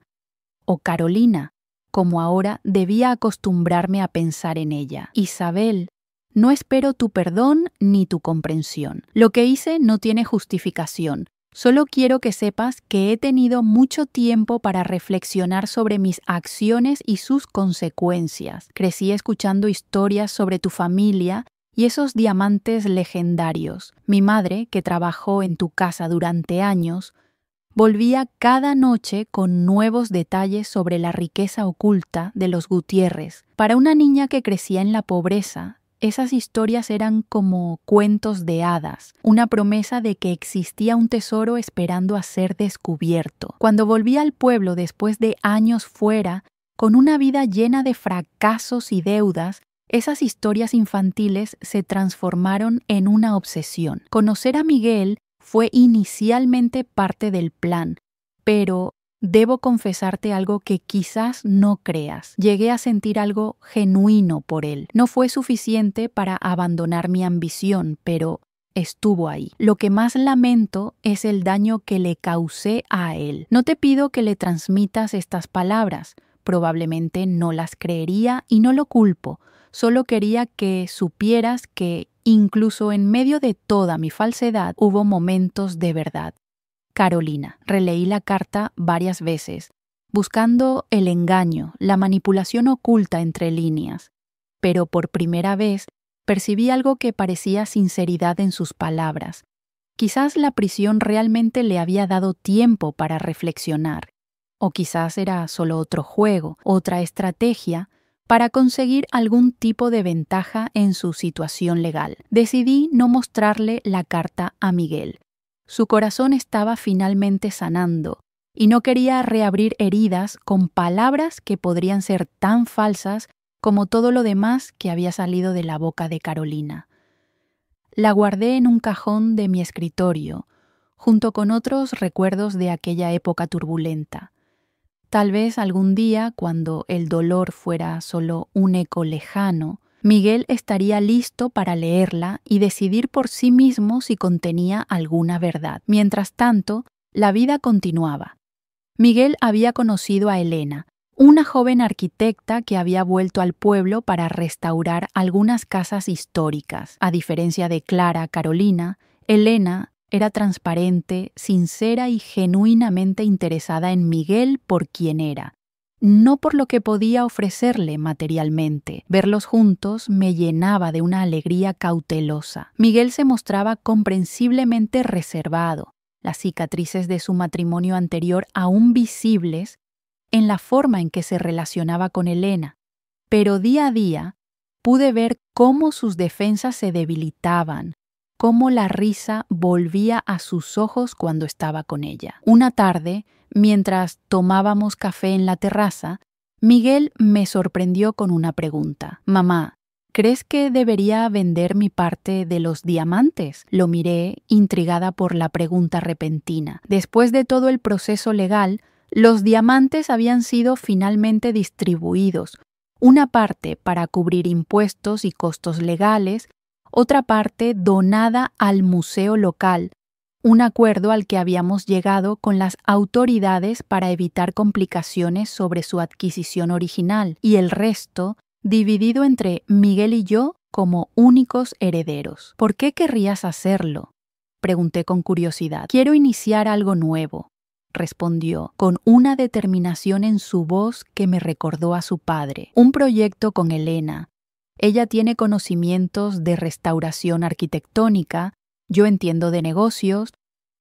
o Carolina, como ahora debía acostumbrarme a pensar en ella. Isabel, no espero tu perdón ni tu comprensión. Lo que hice no tiene justificación. Solo quiero que sepas que he tenido mucho tiempo para reflexionar sobre mis acciones y sus consecuencias. Crecí escuchando historias sobre tu familia y esos diamantes legendarios. Mi madre, que trabajó en tu casa durante años, volvía cada noche con nuevos detalles sobre la riqueza oculta de los Gutiérrez. Para una niña que crecía en la pobreza, esas historias eran como cuentos de hadas, una promesa de que existía un tesoro esperando a ser descubierto. Cuando volví al pueblo después de años fuera, con una vida llena de fracasos y deudas, esas historias infantiles se transformaron en una obsesión. Conocer a Miguel fue inicialmente parte del plan, pero debo confesarte algo que quizás no creas. Llegué a sentir algo genuino por él. No fue suficiente para abandonar mi ambición, pero estuvo ahí. Lo que más lamento es el daño que le causé a él. No te pido que le transmitas estas palabras. Probablemente no las creería y no lo culpo. Solo quería que supieras que, incluso en medio de toda mi falsedad, hubo momentos de verdad. Carolina. Releí la carta varias veces, buscando el engaño, la manipulación oculta entre líneas. Pero por primera vez percibí algo que parecía sinceridad en sus palabras. Quizás la prisión realmente le había dado tiempo para reflexionar, o quizás era solo otro juego, otra estrategia para conseguir algún tipo de ventaja en su situación legal. Decidí no mostrarle la carta a Miguel. Su corazón estaba finalmente sanando, y no quería reabrir heridas con palabras que podrían ser tan falsas como todo lo demás que había salido de la boca de Carolina. La guardé en un cajón de mi escritorio, junto con otros recuerdos de aquella época turbulenta. Tal vez algún día, cuando el dolor fuera solo un eco lejano, Miguel estaría listo para leerla y decidir por sí mismo si contenía alguna verdad. Mientras tanto, la vida continuaba. Miguel había conocido a Elena, una joven arquitecta que había vuelto al pueblo para restaurar algunas casas históricas. A diferencia de Clara Carolina, Elena era transparente, sincera y genuinamente interesada en Miguel por quien era, no por lo que podía ofrecerle materialmente. Verlos juntos me llenaba de una alegría cautelosa. Miguel se mostraba comprensiblemente reservado, las cicatrices de su matrimonio anterior aún visibles en la forma en que se relacionaba con Elena, pero día a día pude ver cómo sus defensas se debilitaban, cómo la risa volvía a sus ojos cuando estaba con ella. Una tarde, mientras tomábamos café en la terraza, Miguel me sorprendió con una pregunta. «Mamá, ¿crees que debería vender mi parte de los diamantes?». Lo miré, intrigada por la pregunta repentina. Después de todo el proceso legal, los diamantes habían sido finalmente distribuidos, una parte para cubrir impuestos y costos legales, otra parte donada al museo local, un acuerdo al que habíamos llegado con las autoridades para evitar complicaciones sobre su adquisición original, y el resto dividido entre Miguel y yo como únicos herederos. «¿Por qué querrías hacerlo?», pregunté con curiosidad. «Quiero iniciar algo nuevo», respondió, con una determinación en su voz que me recordó a su padre. «Un proyecto con Elena. Ella tiene conocimientos de restauración arquitectónica, yo entiendo de negocios.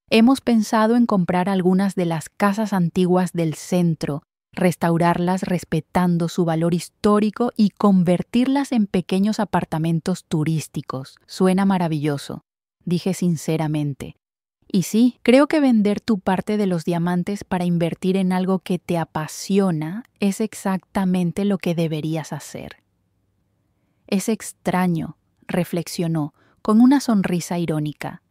Hemos pensado en comprar algunas de las casas antiguas del centro, restaurarlas respetando su valor histórico y convertirlas en pequeños apartamentos turísticos. Suena maravilloso», dije sinceramente. «Y sí, creo que vender tu parte de los diamantes para invertir en algo que te apasiona es exactamente lo que deberías hacer». «Es extraño», reflexionó, con una sonrisa irónica.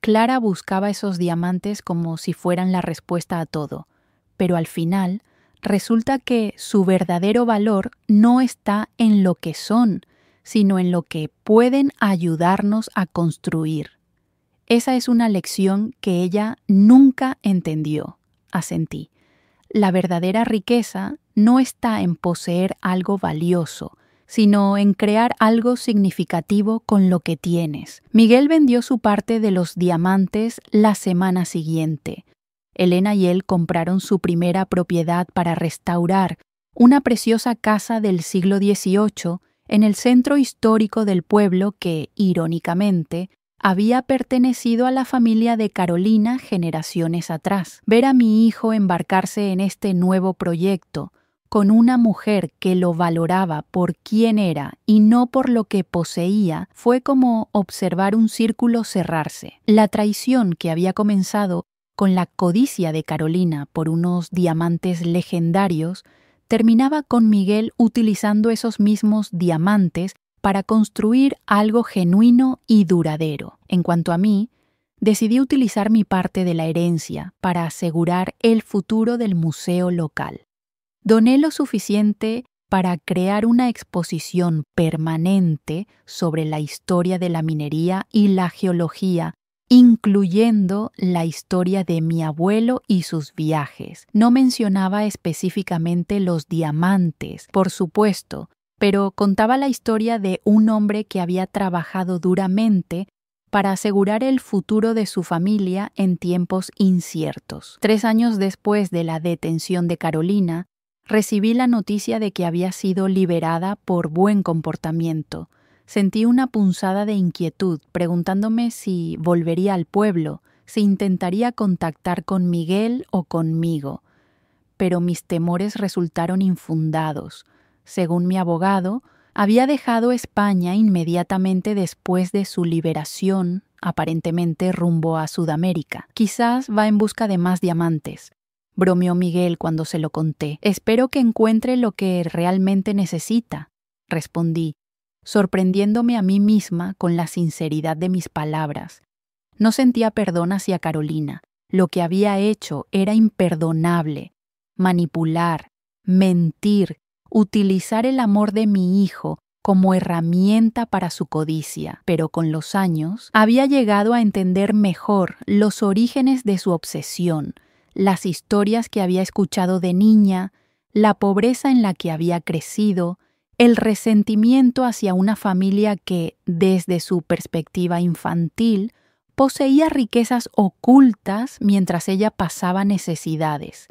Clara buscaba esos diamantes como si fueran la respuesta a todo, pero al final resulta que su verdadero valor no está en lo que son, sino en lo que pueden ayudarnos a construir. Esa es una lección que ella nunca entendió, asentí. La verdadera riqueza no está en poseer algo valioso, sino en crear algo significativo con lo que tienes. Miguel vendió su parte de los diamantes la semana siguiente. Elena y él compraron su primera propiedad para restaurar una preciosa casa del siglo XVIII en el centro histórico del pueblo que, irónicamente, había pertenecido a la familia de Carolina generaciones atrás. Ver a mi hijo embarcarse en este nuevo proyecto, con una mujer que lo valoraba por quién era y no por lo que poseía, fue como observar un círculo cerrarse. La traición que había comenzado con la codicia de Carolina por unos diamantes legendarios terminaba con Miguel utilizando esos mismos diamantes para construir algo genuino y duradero. En cuanto a mí, decidí utilizar mi parte de la herencia para asegurar el futuro del museo local. Doné lo suficiente para crear una exposición permanente sobre la historia de la minería y la geología, incluyendo la historia de mi abuelo y sus viajes. No mencionaba específicamente los diamantes, por supuesto, pero contaba la historia de un hombre que había trabajado duramente para asegurar el futuro de su familia en tiempos inciertos. 3 años después de la detención de Carolina, recibí la noticia de que había sido liberada por buen comportamiento. Sentí una punzada de inquietud, preguntándome si volvería al pueblo, si intentaría contactar con Miguel o conmigo. Pero mis temores resultaron infundados. Según mi abogado, había dejado España inmediatamente después de su liberación, aparentemente rumbo a Sudamérica. Quizás va en busca de más diamantes, bromeó Miguel cuando se lo conté. Espero que encuentre lo que realmente necesita, respondí, sorprendiéndome a mí misma con la sinceridad de mis palabras. No sentía perdón hacia Carolina. Lo que había hecho era imperdonable. Manipular, mentir, utilizar el amor de mi hijo como herramienta para su codicia. Pero con los años había llegado a entender mejor los orígenes de su obsesión, las historias que había escuchado de niña, la pobreza en la que había crecido, el resentimiento hacia una familia que, desde su perspectiva infantil, poseía riquezas ocultas mientras ella pasaba necesidades.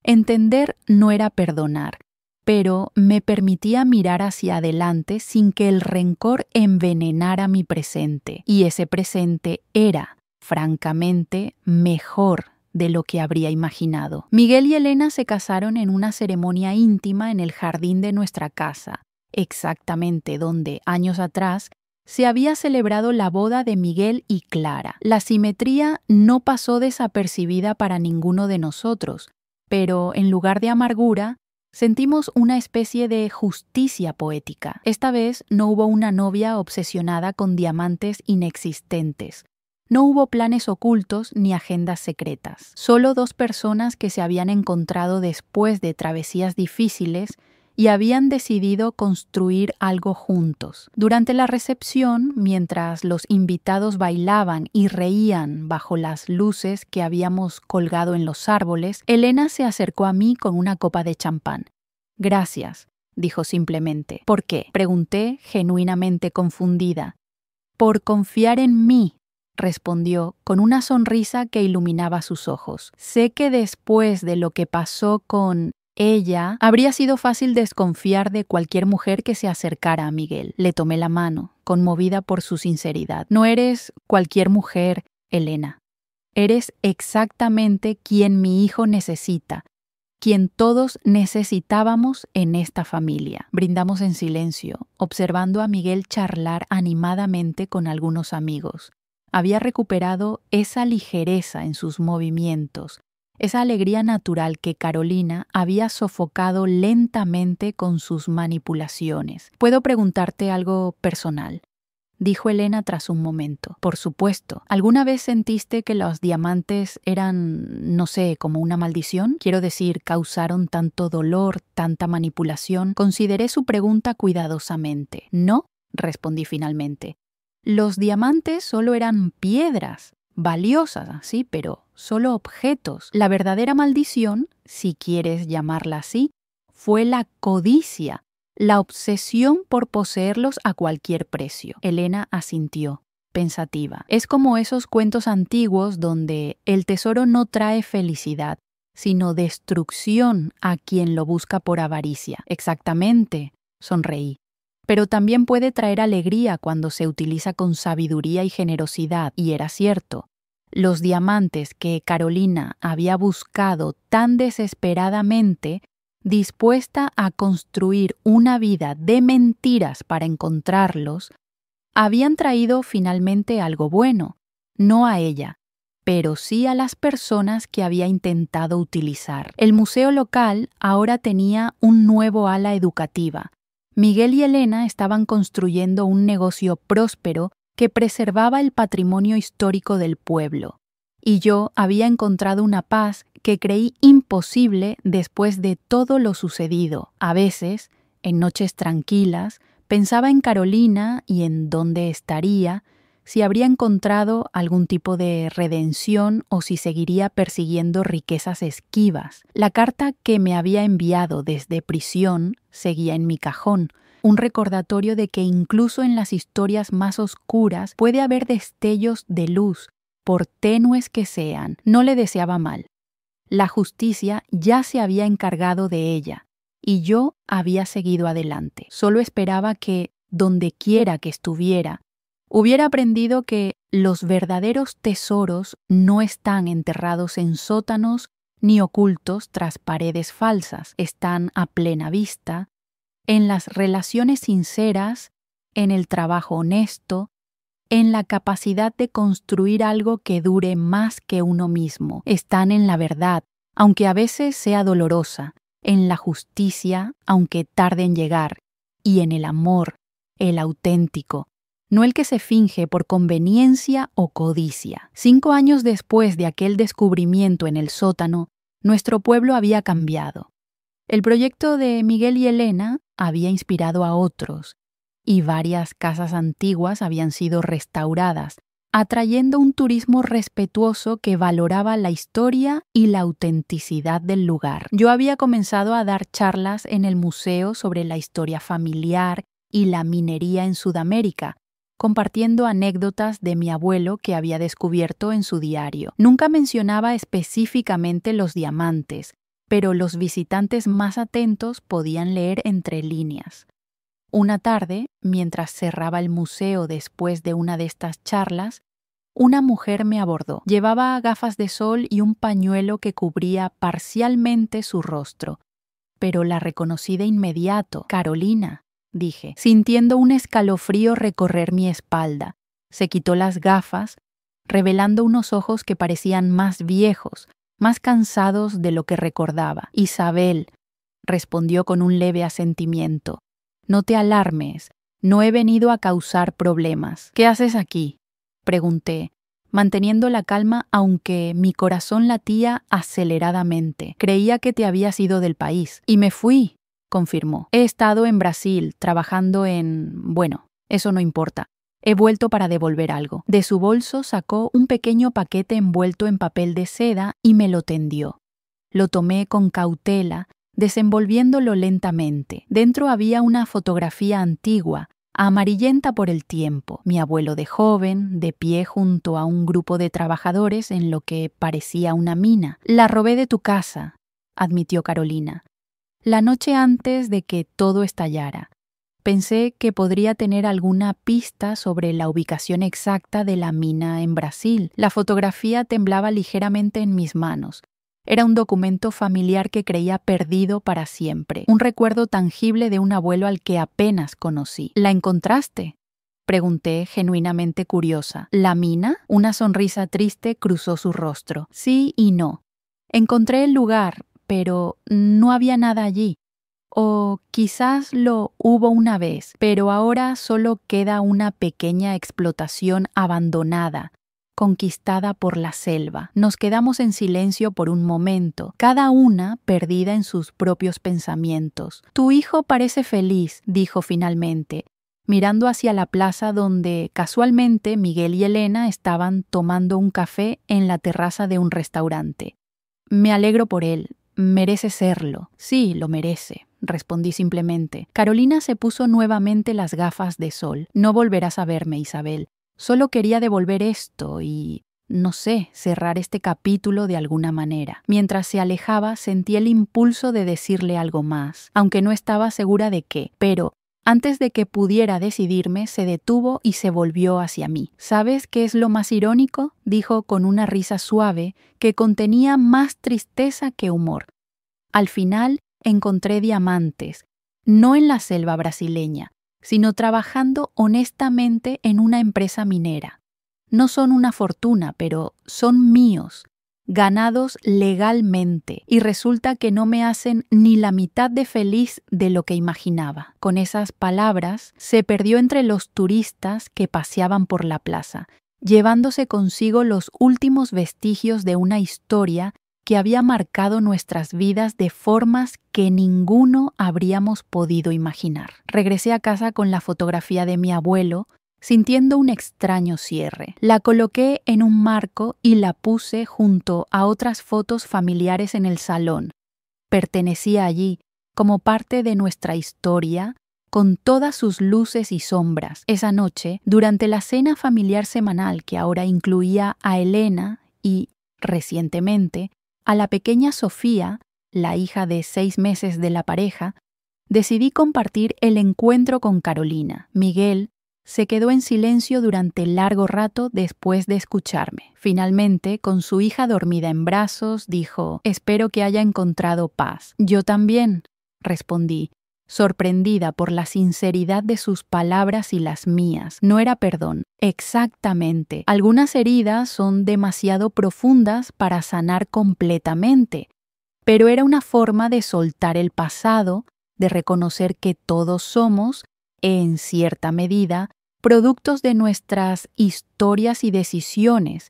Entender no era perdonar, pero me permitía mirar hacia adelante sin que el rencor envenenara mi presente, y ese presente era, francamente, mejor de lo que habría imaginado. Miguel y Elena se casaron en una ceremonia íntima en el jardín de nuestra casa, exactamente donde, años atrás, se había celebrado la boda de Miguel y Clara. La simetría no pasó desapercibida para ninguno de nosotros, pero en lugar de amargura, sentimos una especie de justicia poética. Esta vez no hubo una novia obsesionada con diamantes inexistentes. No hubo planes ocultos ni agendas secretas. Solo dos personas que se habían encontrado después de travesías difíciles y habían decidido construir algo juntos. Durante la recepción, mientras los invitados bailaban y reían bajo las luces que habíamos colgado en los árboles, Elena se acercó a mí con una copa de champán. «Gracias», dijo simplemente. «¿Por qué?», pregunté, genuinamente confundida. «Por confiar en mí», respondió, con una sonrisa que iluminaba sus ojos. «Sé que después de lo que pasó con ella, habría sido fácil desconfiar de cualquier mujer que se acercara a Miguel». Le tomé la mano, conmovida por su sinceridad. «No eres cualquier mujer, Elena. Eres exactamente quien mi hijo necesita, quien todos necesitábamos en esta familia». Brindamos en silencio, observando a Miguel charlar animadamente con algunos amigos. Había recuperado esa ligereza en sus movimientos, esa alegría natural que Carolina había sofocado lentamente con sus manipulaciones. «¿Puedo preguntarte algo personal?», dijo Elena tras un momento. «Por supuesto. ¿Alguna vez sentiste que los diamantes eran, no sé, como una maldición? Quiero decir, causaron tanto dolor, tanta manipulación». Consideré su pregunta cuidadosamente. «No», respondí finalmente. «Los diamantes solo eran piedras, valiosas, sí, pero solo objetos. La verdadera maldición, si quieres llamarla así, fue la codicia, la obsesión por poseerlos a cualquier precio». Elena asintió, pensativa. «Es como esos cuentos antiguos donde el tesoro no trae felicidad, sino destrucción a quien lo busca por avaricia». «Exactamente», sonreí. «Pero también puede traer alegría cuando se utiliza con sabiduría y generosidad». Y era cierto. Los diamantes que Carolina había buscado tan desesperadamente, dispuesta a construir una vida de mentiras para encontrarlos, habían traído finalmente algo bueno, no a ella, pero sí a las personas que había intentado utilizar. El museo local ahora tenía un nuevo ala educativa. Miguel y Elena estaban construyendo un negocio próspero que preservaba el patrimonio histórico del pueblo, y yo había encontrado una paz que creí imposible después de todo lo sucedido. A veces, en noches tranquilas, pensaba en Carolina y en dónde estaría, si habría encontrado algún tipo de redención o si seguiría persiguiendo riquezas esquivas. La carta que me había enviado desde prisión seguía en mi cajón, un recordatorio de que incluso en las historias más oscuras puede haber destellos de luz, por tenues que sean. No le deseaba mal. La justicia ya se había encargado de ella, y yo había seguido adelante. Solo esperaba que, donde quiera que estuviera, hubiera aprendido que los verdaderos tesoros no están enterrados en sótanos ni ocultos tras paredes falsas. Están a plena vista, en las relaciones sinceras, en el trabajo honesto, en la capacidad de construir algo que dure más que uno mismo. Están en la verdad, aunque a veces sea dolorosa, en la justicia, aunque tarde en llegar, y en el amor, el auténtico, no el que se finge por conveniencia o codicia. 5 años después de aquel descubrimiento en el sótano, nuestro pueblo había cambiado. El proyecto de Miguel y Elena había inspirado a otros, y varias casas antiguas habían sido restauradas, atrayendo un turismo respetuoso que valoraba la historia y la autenticidad del lugar. Yo había comenzado a dar charlas en el museo sobre la historia familiar y la minería en Sudamérica, compartiendo anécdotas de mi abuelo que había descubierto en su diario. Nunca mencionaba específicamente los diamantes, pero los visitantes más atentos podían leer entre líneas. Una tarde, mientras cerraba el museo después de una de estas charlas, una mujer me abordó. Llevaba gafas de sol y un pañuelo que cubría parcialmente su rostro, pero la reconocí de inmediato. Carolina, dije, sintiendo un escalofrío recorrer mi espalda. Se quitó las gafas, revelando unos ojos que parecían más viejos, más cansados de lo que recordaba. Isabel, respondió con un leve asentimiento. No te alarmes, no he venido a causar problemas. ¿Qué haces aquí?, pregunté, manteniendo la calma aunque mi corazón latía aceleradamente. Creía que te habías ido del país. Y me fui, confirmó. He estado en Brasil, trabajando bueno, eso no importa. He vuelto para devolver algo. De su bolso sacó un pequeño paquete envuelto en papel de seda y me lo tendió. Lo tomé con cautela, desenvolviéndolo lentamente. Dentro había una fotografía antigua, amarillenta por el tiempo. Mi abuelo de joven, de pie junto a un grupo de trabajadores en lo que parecía una mina. La robé de tu casa, admitió Carolina, la noche antes de que todo estallara. Pensé que podría tener alguna pista sobre la ubicación exacta de la mina en Brasil. La fotografía temblaba ligeramente en mis manos. Era un documento familiar que creía perdido para siempre, un recuerdo tangible de un abuelo al que apenas conocí. ¿La encontraste?, pregunté, genuinamente curiosa. ¿La mina? Una sonrisa triste cruzó su rostro. Sí y no. Encontré el lugar, pero no había nada allí. O quizás lo hubo una vez, pero ahora solo queda una pequeña explotación abandonada, conquistada por la selva. Nos quedamos en silencio por un momento, cada una perdida en sus propios pensamientos. Tu hijo parece feliz, dijo finalmente, mirando hacia la plaza donde casualmente Miguel y Elena estaban tomando un café en la terraza de un restaurante. Me alegro por él. Merece serlo. Sí, lo merece, respondí simplemente. Carolina se puso nuevamente las gafas de sol. No volverás a verme, Isabel. Solo quería devolver esto y, no sé, cerrar este capítulo de alguna manera. Mientras se alejaba, sentí el impulso de decirle algo más, aunque no estaba segura de qué, pero antes de que pudiera decidirme, se detuvo y se volvió hacia mí. ¿Sabes qué es lo más irónico?, dijo con una risa suave que contenía más tristeza que humor. Al final encontré diamantes, no en la selva brasileña, sino trabajando honestamente en una empresa minera. No son una fortuna, pero son míos, ganados legalmente, y resulta que no me hacen ni la mitad de feliz de lo que imaginaba. Con esas palabras, se perdió entre los turistas que paseaban por la plaza, llevándose consigo los últimos vestigios de una historia que había marcado nuestras vidas de formas que ninguno habríamos podido imaginar. Regresé a casa con la fotografía de mi abuelo, sintiendo un extraño cierre. La coloqué en un marco y la puse junto a otras fotos familiares en el salón. Pertenecía allí, como parte de nuestra historia, con todas sus luces y sombras. Esa noche, durante la cena familiar semanal que ahora incluía a Elena y, recientemente, a la pequeña Sofía, la hija de 6 meses de la pareja, decidí compartir el encuentro con Carolina. Miguel se quedó en silencio durante largo rato después de escucharme. Finalmente, con su hija dormida en brazos, dijo: «Espero que haya encontrado paz». «Yo también», respondí, sorprendida por la sinceridad de sus palabras y las mías. No era perdón. Exactamente. Algunas heridas son demasiado profundas para sanar completamente, pero era una forma de soltar el pasado, de reconocer que todos somos, en cierta medida, productos de nuestras historias y decisiones,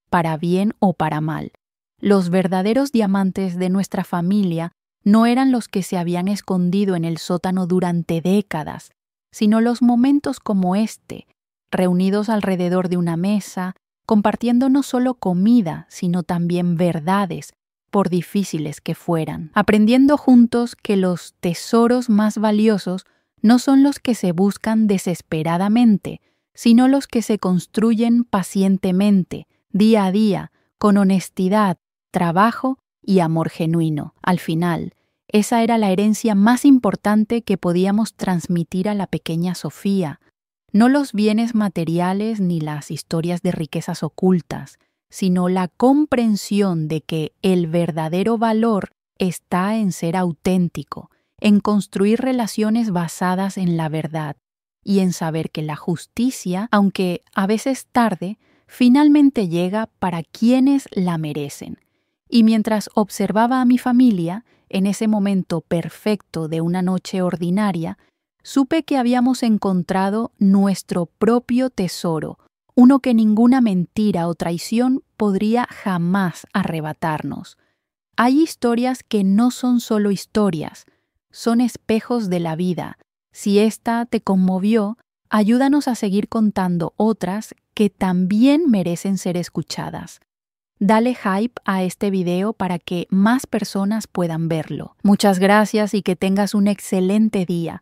para bien o para mal. Los verdaderos diamantes de nuestra familia no eran los que se habían escondido en el sótano durante décadas, sino los momentos como este, reunidos alrededor de una mesa, compartiendo no solo comida, sino también verdades, por difíciles que fueran, aprendiendo juntos que los tesoros más valiosos no son los que se buscan desesperadamente, sino los que se construyen pacientemente, día a día, con honestidad, trabajo y amor genuino. Al final, esa era la herencia más importante que podíamos transmitir a la pequeña Sofía. No los bienes materiales ni las historias de riquezas ocultas, sino la comprensión de que el verdadero valor está en ser auténtico, en construir relaciones basadas en la verdad y en saber que la justicia, aunque a veces tarde, finalmente llega para quienes la merecen. Y mientras observaba a mi familia, en ese momento perfecto de una noche ordinaria, supe que habíamos encontrado nuestro propio tesoro, uno que ninguna mentira o traición podría jamás arrebatarnos. Hay historias que no son solo historias, son espejos de la vida. Si esta te conmovió, ayúdanos a seguir contando otras que también merecen ser escuchadas. Dale hype a este video para que más personas puedan verlo. Muchas gracias y que tengas un excelente día.